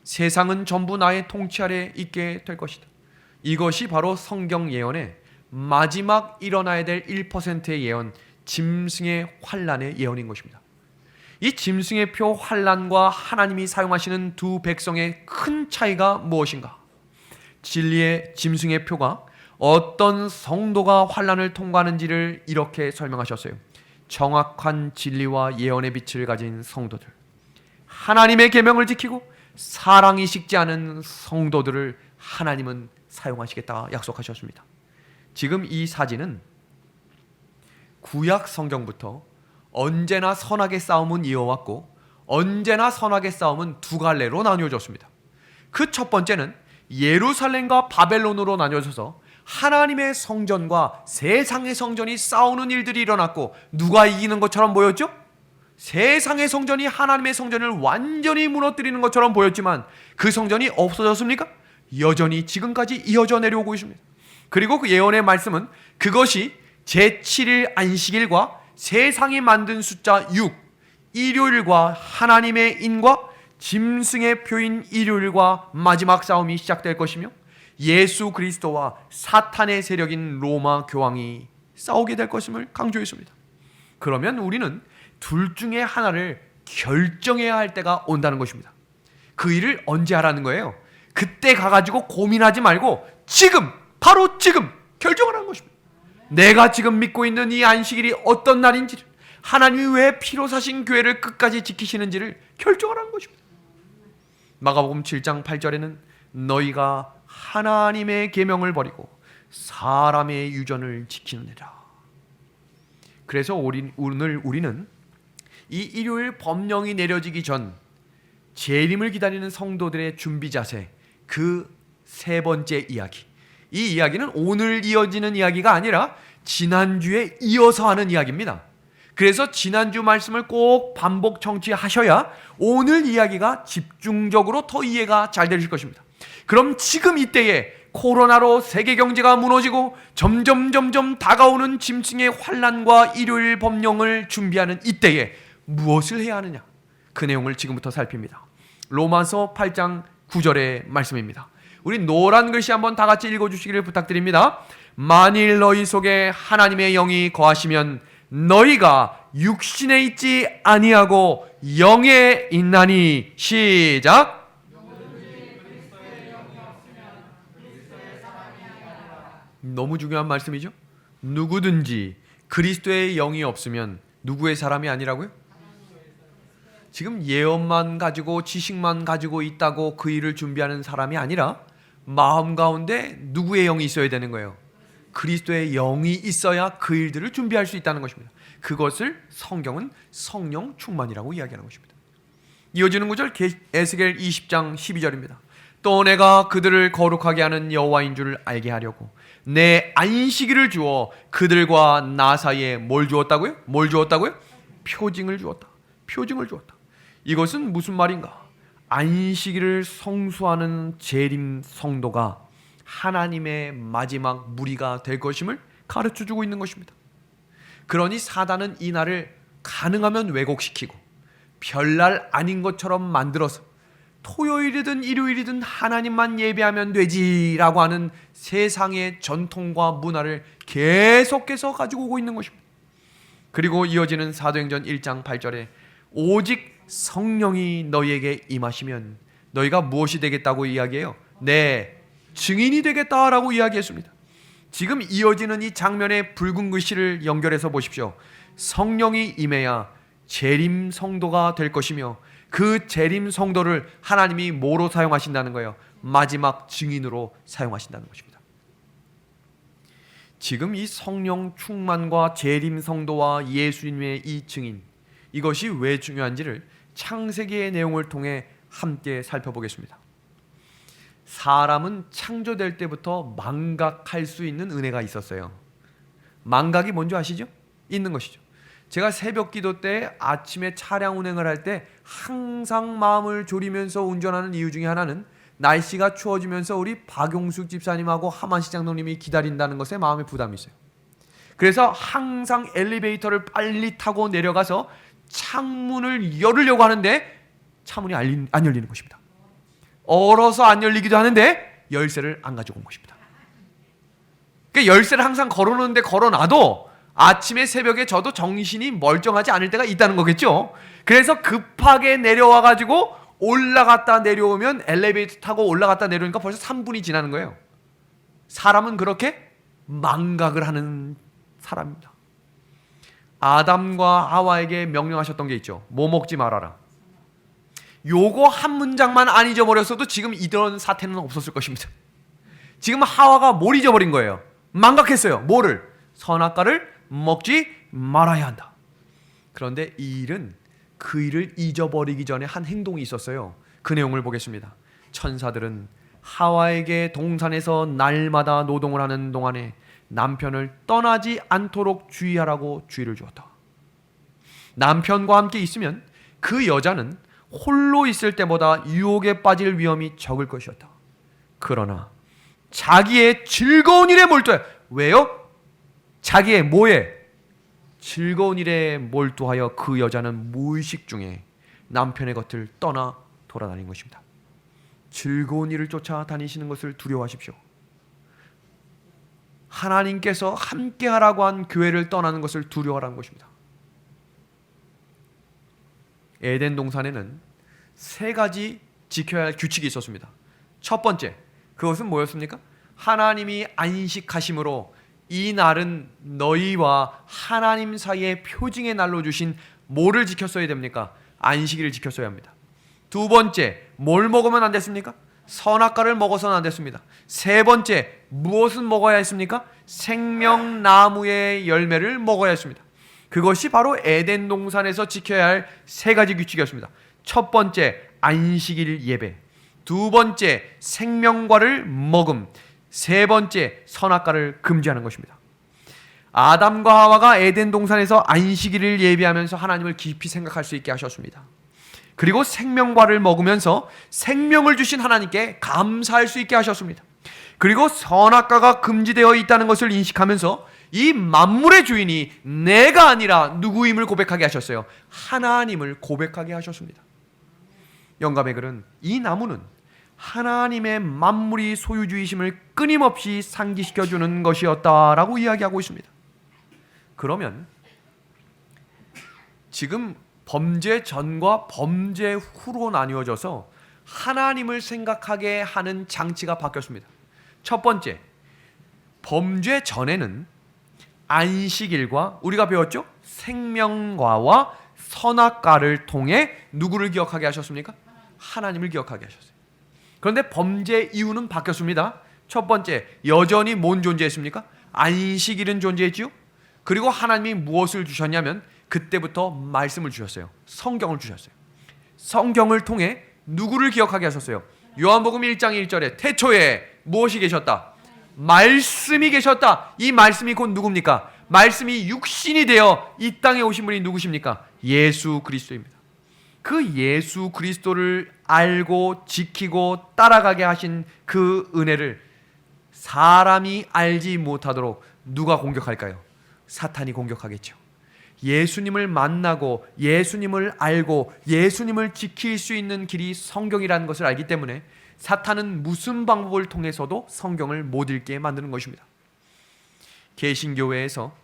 세상은 전부 나의 통치 아래 있게 될 것이다. 이것이 바로 성경 예언의 마지막 일어나야 될 1%의 예언, 짐승의 환란의 예언인 것입니다. 이 짐승의 표 환란과 하나님이 사용하시는 두 백성의 큰 차이가 무엇인가? 진리의 짐승의 표가 어떤 성도가 환란을 통과하는지를 이렇게 설명하셨어요. 정확한 진리와 예언의 빛을 가진 성도들, 하나님의 계명을 지키고 사랑이 식지 않은 성도들을 하나님은 사용하시겠다 약속하셨습니다. 지금 이 사진은 구약 성경부터 언제나 선악의 싸움은 이어왔고 언제나 선악의 싸움은 두 갈래로 나뉘어졌습니다. 그 첫 번째는 예루살렘과 바벨론으로 나뉘어져서 하나님의 성전과 세상의 성전이 싸우는 일들이 일어났고 누가 이기는 것처럼 보였죠? 세상의 성전이 하나님의 성전을 완전히 무너뜨리는 것처럼 보였지만 그 성전이 없어졌습니까? 여전히 지금까지 이어져 내려오고 있습니다. 그리고 그 예언의 말씀은 그것이 제7일 안식일과 세상이 만든 숫자 6, 일요일과 하나님의 인과 짐승의 표인 일요일과 마지막 싸움이 시작될 것이며 예수 그리스도와 사탄의 세력인 로마 교황이 싸우게 될 것임을 강조했습니다. 그러면 우리는 둘 중에 하나를 결정해야 할 때가 온다는 것입니다. 그 일을 언제 하라는 거예요? 그때 가가지고 고민하지 말고 지금, 바로 지금 결정하라는 것입니다. 내가 지금 믿고 있는 이 안식일이 어떤 날인지를, 하나님이 왜 피로 사신 교회를 끝까지 지키시는지를 결정하라는 것입니다. 마가복음 7장 8절에는 너희가 하나님의 계명을 버리고 사람의 유전을 지키느니라. 그래서 오늘 우리는 이 일요일 법령이 내려지기 전 재림을 기다리는 성도들의 준비 자세, 그 세 번째 이야기, 이 이야기는 오늘 이어지는 이야기가 아니라 지난주에 이어서 하는 이야기입니다. 그래서 지난주 말씀을 꼭 반복 청취하셔야 오늘 이야기가 집중적으로 더 이해가 잘 되실 것입니다. 그럼 지금 이때에 코로나로 세계 경제가 무너지고 점점 다가오는 짐승의 환난과 일요일 법령을 준비하는 이때에 무엇을 해야 하느냐? 그 내용을 지금부터 살핍니다. 로마서 8장 9절의 말씀입니다. 우리 노란 글씨 한번 다 같이 읽어주시기를 부탁드립니다. 만일 너희 속에 하나님의 영이 거하시면 너희가 육신에 있지 아니하고 영에 있나니. 시작. 너무 중요한 말씀이죠. 누구든지 그리스도의 영이 없으면 누구의 사람이 아니라고요? 지금 예언만 가지고 지식만 가지고 있다고 그 일을 준비하는 사람이 아니라 마음 가운데 누구의 영이 있어야 되는 거예요? 그리스도의 영이 있어야 그 일들을 준비할 수 있다는 것입니다. 그것을 성경은 성령 충만이라고 이야기하는 것입니다. 이어지는 구절 에스겔 20장 12절입니다. 또 내가 그들을 거룩하게 하는 여호와인 줄 알게 하려고 내 안식일을 주어 그들과 나 사이에 뭘 주었다고요? 뭘 주었다고요? 표징을 주었다. 표징을 주었다. 이것은 무슨 말인가? 안식일을 성수하는 재림 성도가 하나님의 마지막 무리가 될 것임을 가르쳐주고 있는 것입니다. 그러니 사단은 이 날을 가능하면 왜곡시키고 별날 아닌 것처럼 만들어서 토요일이든 일요일이든 하나님만 예배하면 되지라고 하는 세상의 전통과 문화를 계속해서 가지고 오고 있는 것입니다. 그리고 이어지는 사도행전 1장 8절에 오직 성령이 너희에게 임하시면 너희가 무엇이 되겠다고 이야기해요? 네, 증인이 되겠다라고 이야기했습니다. 지금 이어지는 이 장면의 붉은 글씨를 연결해서 보십시오. 성령이 임해야 재림 성도가 될 것이며 그 재림 성도를 하나님이 뭐로 사용하신다는 거예요? 마지막 증인으로 사용하신다는 것입니다. 지금 이 성령 충만과 재림 성도와 예수님의 이 증인, 이것이 왜 중요한지를 창세기의 내용을 통해 함께 살펴보겠습니다. 사람은 창조될 때부터 망각할 수 있는 은혜가 있었어요. 망각이 뭔지 아시죠? 있는 것이죠. 제가 새벽 기도 때 아침에 차량 운행을 할 때 항상 마음을 졸이면서 운전하는 이유 중에 하나는 날씨가 추워지면서 우리 박용숙 집사님하고 하만시 장로님이 기다린다는 것에 마음에 부담이 있어요. 그래서 항상 엘리베이터를 빨리 타고 내려가서 창문을 열으려고 하는데 창문이 안 열리는 것입니다. 얼어서 안 열리기도 하는데 열쇠를 안 가지고 온 것입니다. 그러니까 열쇠를 항상 걸어놓는데 걸어놔도 아침에 새벽에 저도 정신이 멀쩡하지 않을 때가 있다는 거겠죠. 그래서 급하게 내려와가지고 올라갔다 내려오면 엘리베이터 타고 올라갔다 내려오니까 벌써 3분이 지나는 거예요. 사람은 그렇게 망각을 하는 사람입니다. 아담과 하와에게 명령하셨던 게 있죠. 뭐 먹지 말아라. 요거 한 문장만 안 잊어버렸어도 지금 이런 사태는 없었을 것입니다. 지금 하와가 뭘 잊어버린 거예요? 망각했어요. 뭐를? 선악과를 먹지 말아야 한다. 그런데 이 일은 그 일을 잊어버리기 전에 한 행동이 있었어요. 그 내용을 보겠습니다. 천사들은 하와에게 동산에서 날마다 노동을 하는 동안에 남편을 떠나지 않도록 주의하라고 주의를 주었다. 남편과 함께 있으면 그 여자는 홀로 있을 때보다 유혹에 빠질 위험이 적을 것이었다. 그러나 자기의 즐거운 일에 몰두해. 왜요? 자기의 뭐에? 즐거운 일에 몰두하여 그 여자는 무의식 중에 남편의 곁을 떠나 돌아다닌 것입니다. 즐거운 일을 쫓아 다니시는 것을 두려워하십시오. 하나님께서 함께하라고 한 교회를 떠나는 것을 두려워하라는 것입니다. 에덴 동산에는 세 가지 지켜야 할 규칙이 있었습니다. 첫 번째, 그것은 뭐였습니까? 하나님이 안식하심으로 이 날은 너희와 하나님 사이의 표징의 날로 주신 뭐를 지켰어야 됩니까? 안식일을 지켰어야 합니다. 두 번째, 뭘 먹으면 안 됐습니까? 선악과를 먹어서는 안 됐습니다. 세 번째, 무엇은 먹어야 했습니까? 생명나무의 열매를 먹어야 했습니다. 그것이 바로 에덴 동산에서 지켜야 할 세 가지 규칙이었습니다. 첫 번째, 안식일 예배. 두 번째, 생명과를 먹음. 세 번째, 선악과를 금지하는 것입니다. 아담과 하와가 에덴 동산에서 안식일을 예배하면서 하나님을 깊이 생각할 수 있게 하셨습니다. 그리고 생명과를 먹으면서 생명을 주신 하나님께 감사할 수 있게 하셨습니다. 그리고 선악과가 금지되어 있다는 것을 인식하면서 이 만물의 주인이 내가 아니라 누구임을 고백하게 하셨어요. 하나님을 고백하게 하셨습니다. 영감의 글은 이 나무는 하나님의 만물이 소유주의심을 끊임없이 상기시켜주는 것이었다라고 이야기하고 있습니다. 그러면 지금 범죄 전과 범죄 후로 나뉘어져서 하나님을 생각하게 하는 장치가 바뀌었습니다. 첫 번째, 범죄 전에는 안식일과 우리가 배웠죠? 생명과와 선악과를 통해 누구를 기억하게 하셨습니까? 하나님을 기억하게 하셨어요. 그런데 범죄 이유는 바뀌었습니다. 첫 번째, 여전히 뭔 존재했습니까? 안식일은 존재했지요. 그리고 하나님이 무엇을 주셨냐면 그때부터 말씀을 주셨어요. 성경을 주셨어요. 성경을 통해 누구를 기억하게 하셨어요? 요한복음 1장 1절에 태초에 무엇이 계셨다? 말씀이 계셨다. 이 말씀이 곧 누굽니까? 말씀이 육신이 되어 이 땅에 오신 분이 누구십니까? 예수 그리스도입니다. 그 예수 그리스도를 알고 지키고 따라가게 하신 그 은혜를 사람이 알지 못하도록 누가 공격할까요? 사탄이 공격하겠죠. 예수님을 만나고 예수님을 알고 예수님을 지킬 수 있는 길이 성경이라는 것을 알기 때문에 사탄은 무슨 방법을 통해서도 성경을 못 읽게 만드는 것입니다. 개신교회에서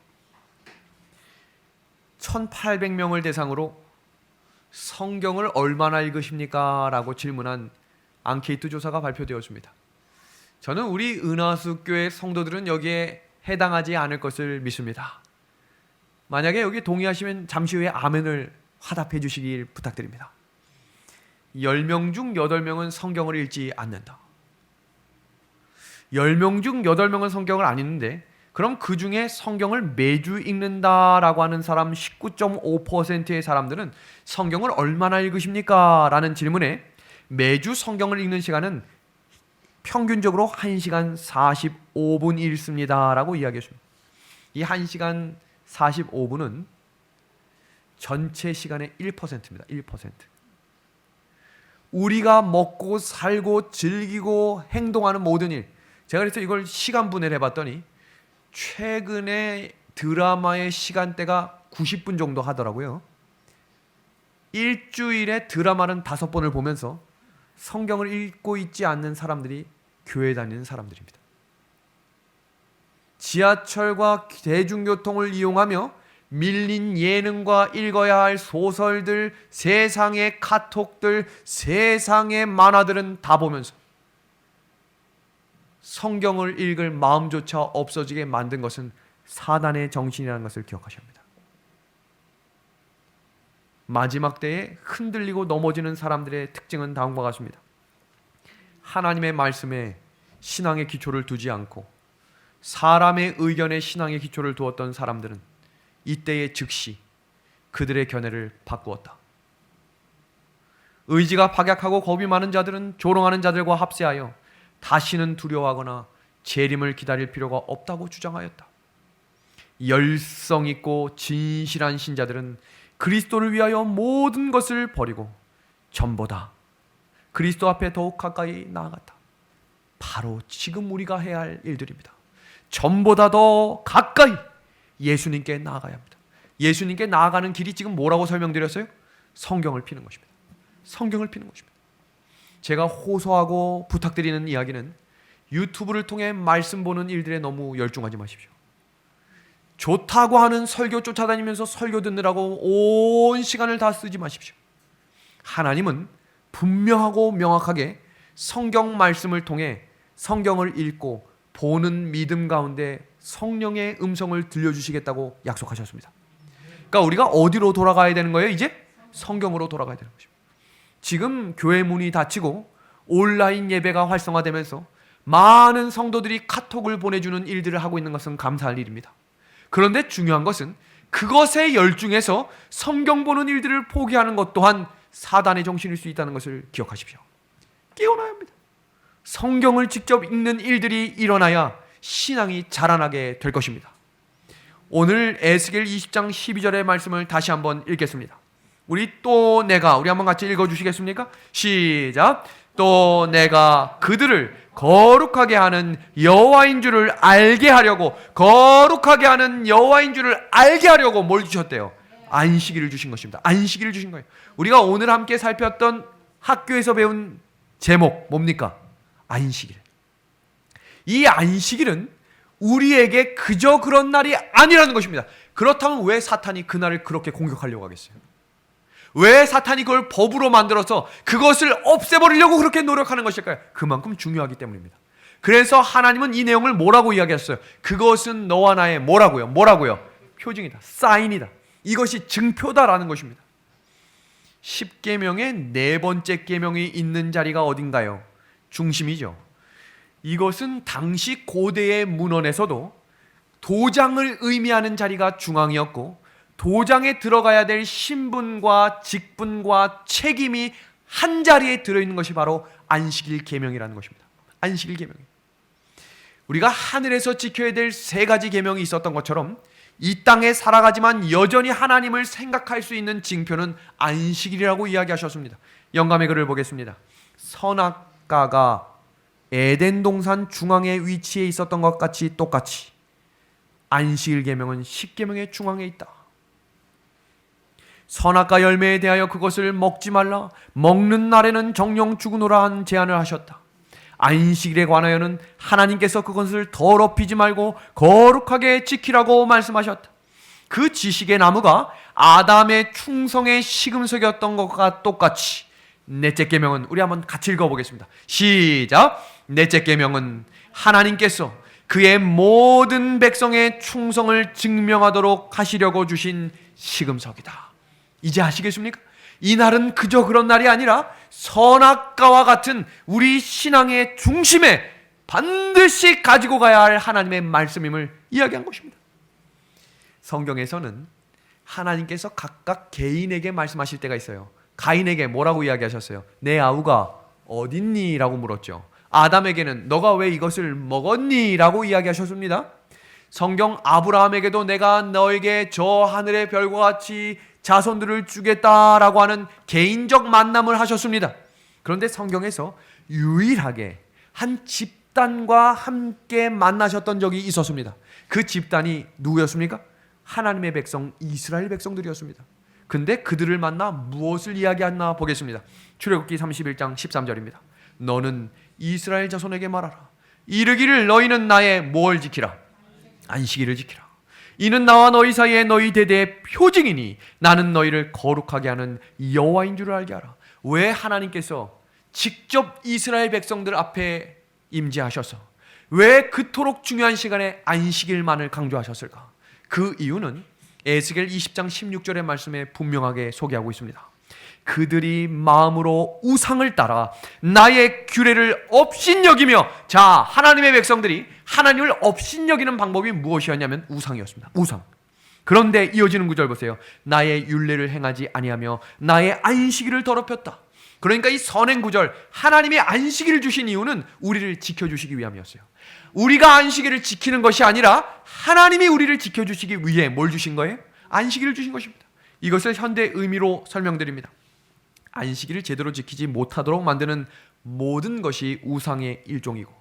1800명을 대상으로 성경을 얼마나 읽으십니까? 라고 질문한 앙케이트 조사가 발표되었습니다. 저는 우리 은하수 교회 성도들은 여기에 해당하지 않을 것을 믿습니다. 만약에 여기 동의하시면 잠시 후에 아멘을 화답해 주시길 부탁드립니다. 10명 중 8명은 성경을 읽지 않는다. 10명 중 8명은 성경을 안 읽는데 그럼 그 중에 성경을 매주 읽는다라고 하는 사람 19.5%의 사람들은 성경을 얼마나 읽으십니까? 라는 질문에 매주 성경을 읽는 시간은 평균적으로 1시간 45분 읽습니다 라고 이야기했습니다. 이 1시간 45분은 전체 시간의 1%입니다. 1%. 우리가 먹고 살고 즐기고 행동하는 모든 일, 제가 그래서 이걸 시간분해를 해봤더니 최근에 드라마의 시간대가 90분 정도 하더라고요. 일주일에 드라마는 5번을 보면서 성경을 읽고 있지 않는 사람들이 교회 다니는 사람들입니다. 지하철과 대중교통을 이용하며 밀린 예능과 읽어야 할 소설들, 세상의 카톡들, 세상의 만화들은 다 보면서 성경을 읽을 마음조차 없어지게 만든 것은 사단의 정신이라는 것을 기억하셔야 합니다. 마지막 때에 흔들리고 넘어지는 사람들의 특징은 다음과 같습니다. 하나님의 말씀에 신앙의 기초를 두지 않고 사람의 의견에 신앙의 기초를 두었던 사람들은 이때에 즉시 그들의 견해를 바꾸었다. 의지가 박약하고 겁이 많은 자들은 조롱하는 자들과 합세하여 다시는 두려워하거나 재림을 기다릴 필요가 없다고 주장하였다. 열성 있고 진실한 신자들은 그리스도를 위하여 모든 것을 버리고 전보다 그리스도 앞에 더욱 가까이 나아갔다. 바로 지금 우리가 해야 할 일들입니다. 전보다 더 가까이 예수님께 나아가야 합니다. 예수님께 나아가는 길이 지금 뭐라고 설명드렸어요? 성경을 피는 것입니다. 성경을 피는 것입니다. 제가 호소하고 부탁드리는 이야기는 유튜브를 통해 말씀 보는 일들에 너무 열중하지 마십시오. 좋다고 하는 설교 쫓아다니면서 설교 듣느라고 온 시간을 다 쓰지 마십시오. 하나님은 분명하고 명확하게 성경 말씀을 통해 성경을 읽고 보는 믿음 가운데 성령의 음성을 들려주시겠다고 약속하셨습니다. 그러니까 우리가 어디로 돌아가야 되는 거예요? 이제 성경으로 돌아가야 되는 것입니다. 지금 교회 문이 닫히고 온라인 예배가 활성화되면서 많은 성도들이 카톡을 보내주는 일들을 하고 있는 것은 감사할 일입니다. 그런데 중요한 것은 그것에 열중해서 성경 보는 일들을 포기하는 것 또한 사단의 정신일 수 있다는 것을 기억하십시오. 깨어나야 합니다. 성경을 직접 읽는 일들이 일어나야 신앙이 자라나게 될 것입니다. 오늘 에스겔 20장 12절의 말씀을 다시 한번 읽겠습니다. 우리 한번 같이 읽어주시겠습니까? 시작. 또 내가 그들을 거룩하게 하는 여호와인 줄을 알게 하려고, 거룩하게 하는 여호와인 줄을 알게 하려고 뭘 주셨대요? 안식일을 주신 것입니다. 안식일을 주신 거예요. 우리가 오늘 함께 살폈던 학교에서 배운 제목 뭡니까? 안식일. 이 안식일은 우리에게 그저 그런 날이 아니라는 것입니다. 그렇다면 왜 사탄이 그날을 그렇게 공격하려고 하겠어요? 왜 사탄이 그걸 법으로 만들어서 그것을 없애버리려고 그렇게 노력하는 것일까요? 그만큼 중요하기 때문입니다. 그래서 하나님은 이 내용을 뭐라고 이야기했어요? 그것은 너와 나의 뭐라고요? 표징이다. 사인이다. 이것이 증표다라는 것입니다. 10계명의 네 번째 계명이 있는 자리가 어딘가요? 중심이죠. 이것은 당시 고대의 문헌에서도 도장을 의미하는 자리가 중앙이었고, 도장에 들어가야 될 신분과 직분과 책임이 한 자리에 들어있는 것이 바로 안식일 계명이라는 것입니다. 안식일 계명. 우리가 하늘에서 지켜야 될 세 가지 계명이 있었던 것처럼 이 땅에 살아가지만 여전히 하나님을 생각할 수 있는 징표는 안식일이라고 이야기하셨습니다. 영감의 글을 보겠습니다. 선악과가 에덴 동산 중앙에 위치해 있었던 것 같이 똑같이 안식일 계명은 10계명의 중앙에 있다. 선악과 열매에 대하여 그것을 먹지 말라, 먹는 날에는 정령 죽으노라 한 제안을 하셨다. 안식일에 관하여는 하나님께서 그것을 더럽히지 말고 거룩하게 지키라고 말씀하셨다. 그 지식의 나무가 아담의 충성의 시금석이었던 것과 똑같이 넷째 계명은, 우리 한번 같이 읽어보겠습니다. 시작. 넷째 계명은 하나님께서 그의 모든 백성의 충성을 증명하도록 하시려고 주신 시금석이다. 이제 아시겠습니까? 이 날은 그저 그런 날이 아니라 선악과와 같은 우리 신앙의 중심에 반드시 가지고 가야 할 하나님의 말씀임을 이야기한 것입니다. 성경에서는 하나님께서 각각 개인에게 말씀하실 때가 있어요. 가인에게 뭐라고 이야기하셨어요? 내 아우가 어딨니? 라고 물었죠. 아담에게는 너가 왜 이것을 먹었니? 라고 이야기하셨습니다. 성경 아브라함에게도 내가 너에게 저 하늘의 별과 같이 자손들을 주겠다라고 하는 개인적 만남을 하셨습니다. 그런데 성경에서 유일하게 한 집단과 함께 만나셨던 적이 있었습니다. 그 집단이 누구였습니까? 하나님의 백성 이스라엘 백성들이었습니다. 근데 그들을 만나 무엇을 이야기했나 보겠습니다. 출애굽기 31장 13절입니다. 너는 이스라엘 자손에게 말하라. 이르기를 너희는 나의 뭘 지키라? 안식일을 지키라. 이는 나와 너희 사이에 너희 대대의 표징이니 나는 너희를 거룩하게 하는 여호와인 줄을 알게 하라. 왜 하나님께서 직접 이스라엘 백성들 앞에 임재하셔서 왜 그토록 중요한 시간에 안식일만을 강조하셨을까? 그 이유는 에스겔 20장 16절의 말씀에 분명하게 소개하고 있습니다. 그들이 마음으로 우상을 따라 나의 규례를 업신여기며, 자, 하나님의 백성들이 하나님을 업신여기는 방법이 무엇이었냐면 우상이었습니다. 우상. 그런데 이어지는 구절 보세요. 나의 율례를 행하지 아니하며 나의 안식일을 더럽혔다. 그러니까 이 선행 구절, 하나님이 안식일을 주신 이유는 우리를 지켜주시기 위함이었어요. 우리가 안식일을 지키는 것이 아니라 하나님이 우리를 지켜주시기 위해 뭘 주신 거예요? 안식일을 주신 것입니다. 이것을 현대 의미로 설명드립니다. 안식일을 제대로 지키지 못하도록 만드는 모든 것이 우상의 일종이고,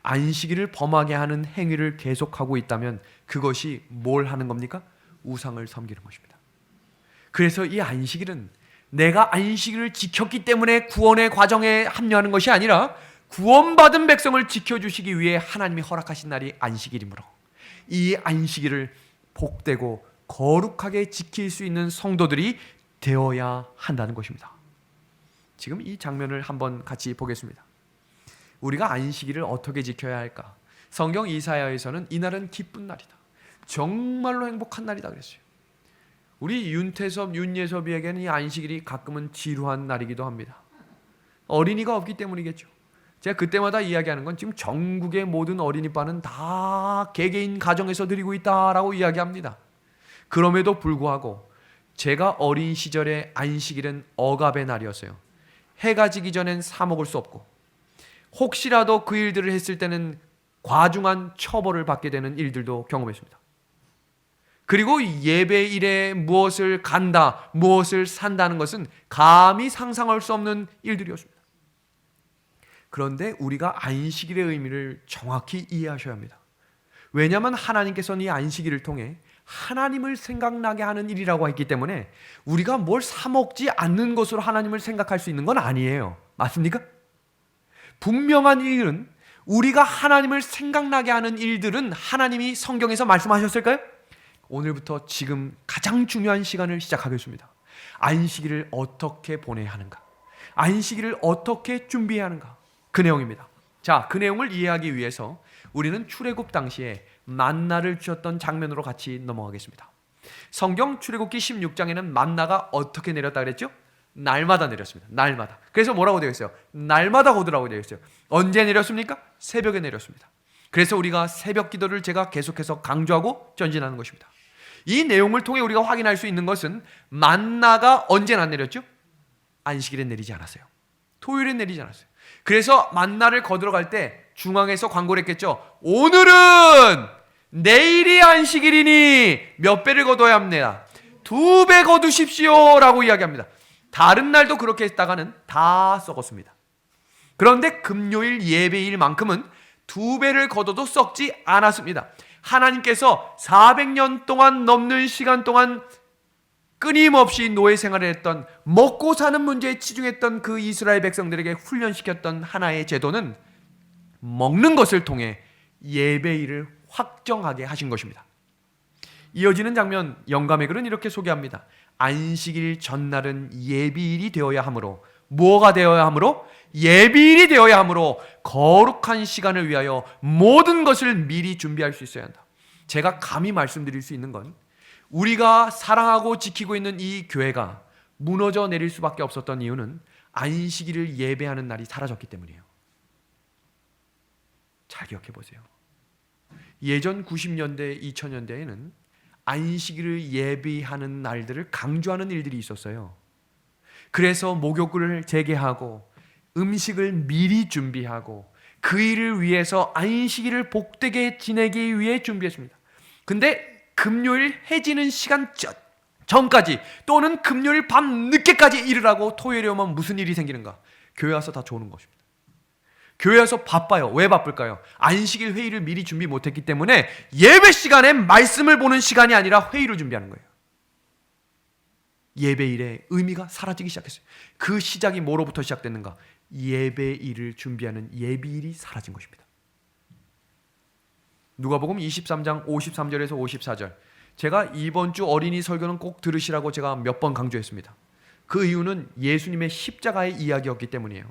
안식일을 범하게 하는 행위를 계속하고 있다면 그것이 뭘 하는 겁니까? 우상을 섬기는 것입니다. 그래서 이 안식일은 내가 안식일을 지켰기 때문에 구원의 과정에 합류하는 것이 아니라 구원받은 백성을 지켜주시기 위해 하나님이 허락하신 날이 안식일이므로 이 안식일을 복되고 거룩하게 지킬 수 있는 성도들이 되어야 한다는 것입니다. 지금 이 장면을 한번 같이 보겠습니다. 우리가 안식일을 어떻게 지켜야 할까? 성경 이사야에서는 이날은 기쁜 날이다, 정말로 행복한 날이다 그랬어요. 우리 윤태섭, 윤예섭이에게는 이 안식일이 가끔은 지루한 날이기도 합니다. 어린이가 없기 때문이겠죠. 제가 그때마다 이야기하는 건 지금 전국의 모든 어린이빠는 다 개개인 가정에서 드리고 있다라고 이야기합니다. 그럼에도 불구하고 제가 어린 시절에 안식일은 억압의 날이었어요. 해가 지기 전엔 사 먹을 수 없고, 혹시라도 그 일들을 했을 때는 과중한 처벌을 받게 되는 일들도 경험했습니다. 그리고 예배일에 무엇을 간다, 무엇을 산다는 것은 감히 상상할 수 없는 일들이었습니다. 그런데 우리가 안식일의 의미를 정확히 이해하셔야 합니다. 왜냐하면 하나님께서는 이 안식일을 통해 하나님을 생각나게 하는 일이라고 했기 때문에 우리가 뭘 사먹지 않는 것으로 하나님을 생각할 수 있는 건 아니에요. 맞습니까? 분명한 일은, 우리가 하나님을 생각나게 하는 일들은 하나님이 성경에서 말씀하셨을까요? 오늘부터 지금 가장 중요한 시간을 시작하겠습니다. 안식일을 어떻게 보내야 하는가? 안식일을 어떻게 준비해야 하는가? 그 내용입니다. 자, 그 내용을 이해하기 위해서 우리는 출애굽 당시에 만나를 주셨던 장면으로 같이 넘어가겠습니다. 성경 출애굽기 16장에는 만나가 어떻게 내렸다 그랬죠? 날마다 내렸습니다. 날마다. 그래서 뭐라고 되어 있어요? 날마다 오더라고 되어 있어요. 언제 내렸습니까? 새벽에 내렸습니다. 그래서 우리가 새벽 기도를 제가 계속해서 강조하고 전진하는 것입니다. 이 내용을 통해 우리가 확인할 수 있는 것은 만나가 언제나 내렸죠? 안식일에 내리지 않았어요. 토요일에 내리지 않았어요. 그래서 만나를 거들어갈 때 중앙에서 광고를 했겠죠. 오늘은 내일이 안식일이니 몇 배를 거둬야 합니다. 2배 거두십시오 라고 이야기합니다. 다른 날도 그렇게 했다가는 다 썩었습니다. 그런데 금요일 예배일만큼은 2배를 거둬도 썩지 않았습니다. 하나님께서 400년 동안 넘는 시간 동안 끊임없이 노예 생활을 했던, 먹고 사는 문제에 치중했던 그 이스라엘 백성들에게 훈련시켰던 하나의 제도는 먹는 것을 통해 예배일을 확정하게 하신 것입니다. 이어지는 장면, 영감의 글은 이렇게 소개합니다. 안식일 전날은 예비일이 되어야 하므로, 뭐가 되어야 하므로? 예비일이 되어야 하므로 거룩한 시간을 위하여 모든 것을 미리 준비할 수 있어야 한다. 제가 감히 말씀드릴 수 있는 건, 우리가 사랑하고 지키고 있는 이 교회가 무너져 내릴 수밖에 없었던 이유는 안식일을 예배하는 날이 사라졌기 때문이에요. 잘 기억해 보세요. 예전 90년대, 2000년대에는 안식일을 예배하는 날들을 강조하는 일들이 있었어요. 그래서 목욕을 재개하고 음식을 미리 준비하고 그 일을 위해서 안식일을 복되게 지내기 위해 준비했습니다. 근데 금요일 해지는 시간 전까지, 또는 금요일 밤 늦게까지 일을 하고 토요일에 오면 무슨 일이 생기는가? 교회 와서 다 조는 것입니다. 교회 와서 바빠요. 왜 바쁠까요? 안식일 회의를 미리 준비 못했기 때문에 예배 시간에 말씀을 보는 시간이 아니라 회의를 준비하는 거예요. 예배일의 의미가 사라지기 시작했어요. 그 시작이 뭐로부터 시작됐는가? 예배일을 준비하는 예비일이 사라진 것입니다. 누가복음 23장 53절에서 54절, 제가 이번 주 어린이 설교는 꼭 들으시라고 제가 몇 번 강조했습니다. 그 이유는 예수님의 십자가의 이야기였기 때문이에요.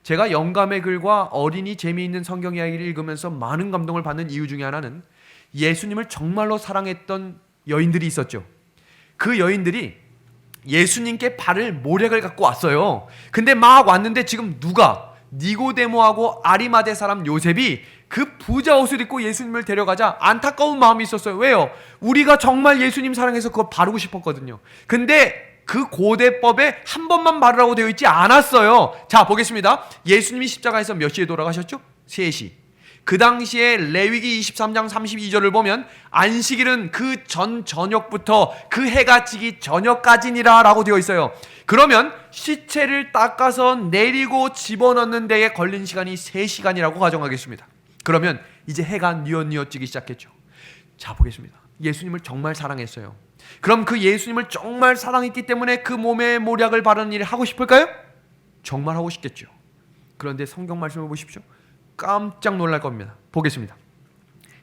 제가 영감의 글과 어린이 재미있는 성경 이야기를 읽으면서 많은 감동을 받는 이유 중에 하나는 예수님을 정말로 사랑했던 여인들이 있었죠. 그 여인들이 예수님께 발을 모략을 갖고 왔어요. 근데 막 왔는데 지금 누가? 니고데모하고 아리마대 사람 요셉이 그 부자 옷을 입고 예수님을 데려가자 안타까운 마음이 있었어요. 왜요? 우리가 정말 예수님 사랑해서 그거 바르고 싶었거든요. 근데 그 고대법에 한 번만 말하라고 되어 있지 않았어요. 자, 보겠습니다. 예수님이 십자가에서 몇 시에 돌아가셨죠? 3시. 그 당시에 레위기 23장 32절을 보면 안식일은 그 전 저녁부터 그 해가 지기 저녁까지니라 라고 되어 있어요. 그러면 시체를 닦아서 내리고 집어넣는 데에 걸린 시간이 3시간이라고 가정하겠습니다. 그러면 이제 해가 뉘엿뉘엿 지기 시작했죠. 자, 보겠습니다. 예수님을 정말 사랑했어요. 그럼 그 예수님을 정말 사랑했기 때문에 그 몸에 모략을 바르는 일을 하고 싶을까요? 정말 하고 싶겠죠. 그런데 성경 말씀을 보십시오. 깜짝 놀랄 겁니다. 보겠습니다.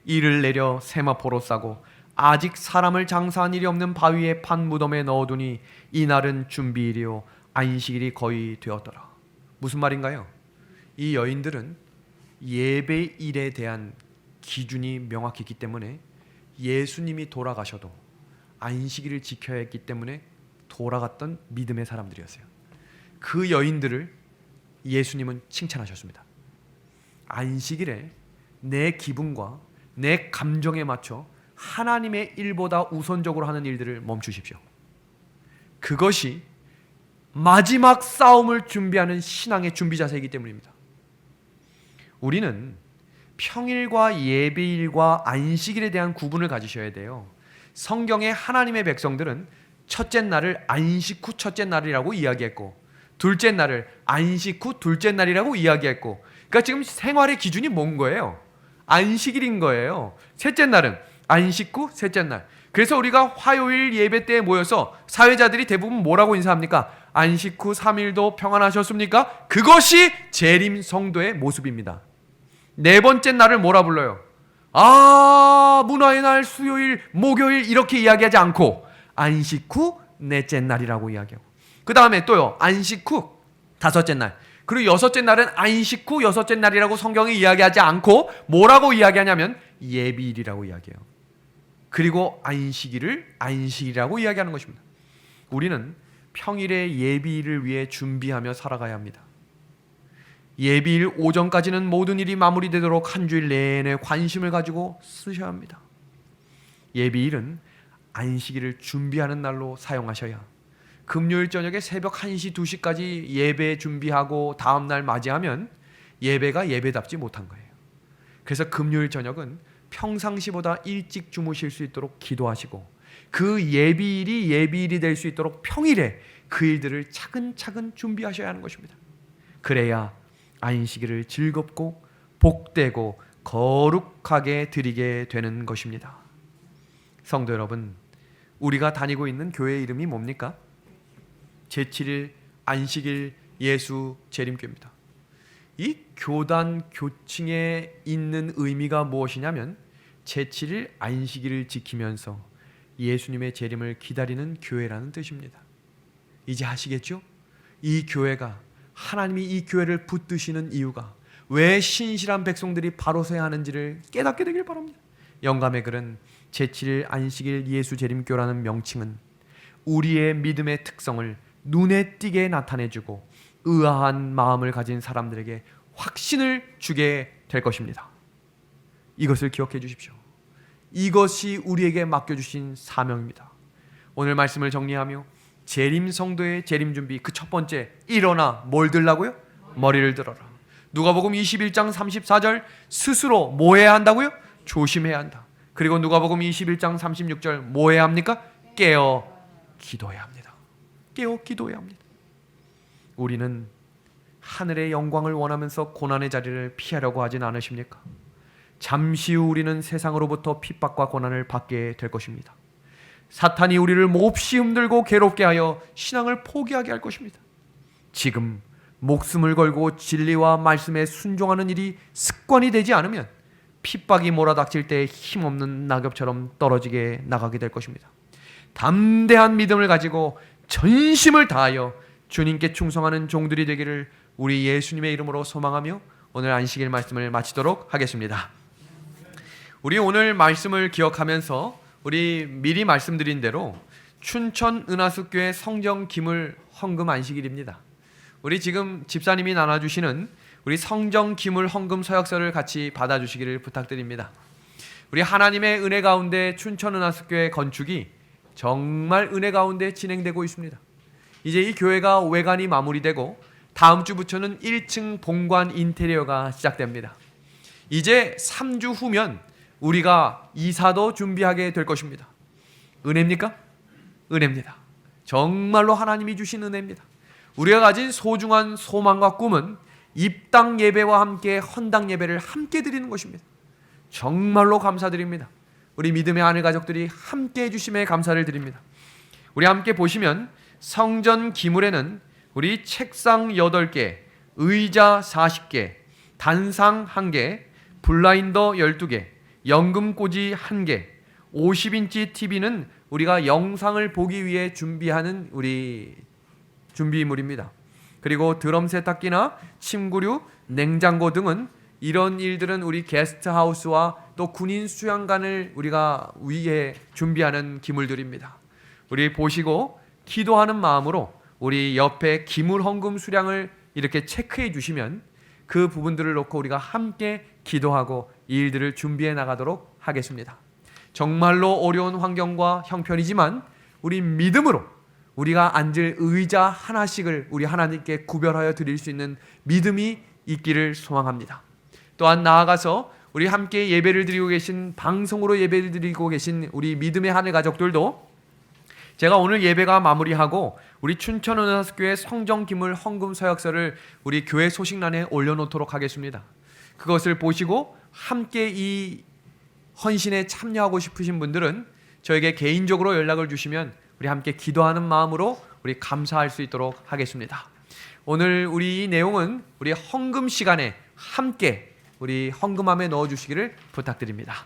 이를 내려 세마포로 싸고 아직 사람을 장사한 일이 없는 바위에 판 무덤에 넣어두니 이날은 준비일이요 안식일이 거의 되었더라. 무슨 말인가요? 이 여인들은 예배일에 대한 기준이 명확히 있기 때문에 예수님이 돌아가셔도 안식일을 지켜야 했기 때문에 돌아갔던 믿음의 사람들이었어요. 그 여인들을 예수님은 칭찬하셨습니다. 안식일에 내 기분과 내 감정에 맞춰 하나님의 일보다 우선적으로 하는 일들을 멈추십시오. 그것이 마지막 싸움을 준비하는 신앙의 준비 자세이기 때문입니다. 우리는 평일과 예배일과 안식일에 대한 구분을 가지셔야 돼요. 성경의 하나님의 백성들은 첫째 날을 안식 후 첫째 날이라고 이야기했고 둘째 날을 안식 후 둘째 날이라고 이야기했고, 그러니까 지금 생활의 기준이 뭔 거예요? 안식일인 거예요. 셋째 날은 안식 후 셋째 날. 그래서 우리가 화요일 예배 때에 모여서 사회자들이 대부분 뭐라고 인사합니까? 안식 후 3일도 평안하셨습니까? 그것이 재림 성도의 모습입니다. 네 번째 날을 뭐라 불러요? 문화의 날, 수요일, 목요일 이렇게 이야기하지 않고 안식 후 넷째 날이라고 이야기하고, 그 다음에 또요 안식 후 다섯째 날, 그리고 여섯째 날은 안식 후 여섯째 날이라고 성경이 이야기하지 않고 뭐라고 이야기하냐면 예비일이라고 이야기해요. 그리고 안식일을 안식이라고 이야기하는 것입니다. 우리는 평일에 예비일을 위해 준비하며 살아가야 합니다. 예비일 오전까지는 모든 일이 마무리되도록 한 주일 내내 관심을 가지고 쓰셔야 합니다. 예비일은 안식일을 준비하는 날로 사용하셔야 금요일 저녁에 새벽 1시, 2시까지 예배 준비하고 다음 날 맞이하면 예배가 예배답지 못한 거예요. 그래서 금요일 저녁은 평상시보다 일찍 주무실 수 있도록 기도하시고 그 예비일이 예비일이 될 수 있도록 평일에 그 일들을 차근차근 준비하셔야 하는 것입니다. 그래야 안식일을 즐겁고 복되고 거룩하게 드리게 되는 것입니다. 성도 여러분, 우리가 다니고 있는 교회 이름이 뭡니까? 제7일 안식일 예수 재림교입니다. 이 교단 교칭에 있는 의미가 무엇이냐면 제7일 안식일을 지키면서 예수님의 재림을 기다리는 교회라는 뜻입니다. 이제 아시겠죠? 이 교회가, 하나님이 이 교회를 붙드시는 이유가 왜 신실한 백성들이 바로 서야 하는지를 깨닫게 되길 바랍니다. 영감의 글은 제7일 안식일 예수 재림교라는 명칭은 우리의 믿음의 특성을 눈에 띄게 나타내주고 의아한 마음을 가진 사람들에게 확신을 주게 될 것입니다. 이것을 기억해 주십시오. 이것이 우리에게 맡겨주신 사명입니다. 오늘 말씀을 정리하며 재림 성도의 재림 준비, 그 첫 번째, 일어나 뭘 들라고요? 머리를 들어라. 누가복음 21장 34절, 스스로 뭐 해야 한다고요? 조심해야 한다. 그리고 누가복음 21장 36절 뭐 해야 합니까? 깨어 기도해야 합니다. 깨어 기도해야 합니다. 우리는 하늘의 영광을 원하면서 고난의 자리를 피하려고 하진 않으십니까? 잠시 후 우리는 세상으로부터 핍박과 고난을 받게 될 것입니다. 사탄이 우리를 몹시 힘들고 괴롭게 하여 신앙을 포기하게 할 것입니다. 지금 목숨을 걸고 진리와 말씀에 순종하는 일이 습관이 되지 않으면 핍박이 몰아닥칠 때 힘없는 낙엽처럼 떨어지게 나가게 될 것입니다. 담대한 믿음을 가지고 전심을 다하여 주님께 충성하는 종들이 되기를 우리 예수님의 이름으로 소망하며 오늘 안식일 말씀을 마치도록 하겠습니다. 우리 오늘 말씀을 기억하면서 우리 미리 말씀드린 대로 춘천 은하숙교회 성정 기물 헌금 안식일입니다. 우리 지금 집사님이 나눠주시는 우리 성정 기물 헌금 서약서를 같이 받아주시기를 부탁드립니다. 우리 하나님의 은혜 가운데 춘천 은하숙교회 건축이 정말 은혜 가운데 진행되고 있습니다. 이제 이 교회가 외관이 마무리되고 다음 주부터는 1층 본관 인테리어가 시작됩니다. 이제 3주 후면 우리가 이사도 준비하게 될 것입니다. 은혜입니까? 은혜입니다. 정말로 하나님이 주신 은혜입니다. 우리가 가진 소중한 소망과 꿈은 입당 예배와 함께 헌당 예배를 함께 드리는 것입니다. 정말로 감사드립니다. 우리 믿음의 아내 가족들이 함께 해주심에 감사를 드립니다. 우리 함께 보시면 성전 기물에는 우리 책상 8개, 의자 40개, 단상 1개, 블라인더 12개, 연금꽂이 1개, 50인치 TV는 우리가 영상을 보기 위해 준비하는 우리 준비물입니다. 그리고 드럼 세탁기나 침구류, 냉장고 등은 이런 일들은 우리 게스트하우스와 또 군인 수양관을 우리가 위해 준비하는 기물들입니다. 우리 보시고 기도하는 마음으로 우리 옆에 기물 헌금 수량을 이렇게 체크해 주시면 그 부분들을 놓고 우리가 함께 기도하고 이 일들을 준비해 나가도록 하겠습니다. 정말로 어려운 환경과 형편이지만 우리 믿음으로 우리가 앉을 의자 하나씩을 우리 하나님께 구별하여 드릴 수 있는 믿음이 있기를 소망합니다. 또한 나아가서 우리 함께 예배를 드리고 계신, 방송으로 예배를 드리고 계신 우리 믿음의 하늘 가족들도 제가 오늘 예배가 마무리하고 우리 춘천은하수교회 성정기물 헌금 서약서를 우리 교회 소식란에 올려놓도록 하겠습니다. 그것을 보시고 함께 이 헌신에 참여하고 싶으신 분들은 저에게 개인적으로 연락을 주시면 우리 함께 기도하는 마음으로 우리 감사할 수 있도록 하겠습니다. 오늘 우리 이 내용은 우리 헌금 시간에 함께 우리 헌금함에 넣어주시기를 부탁드립니다.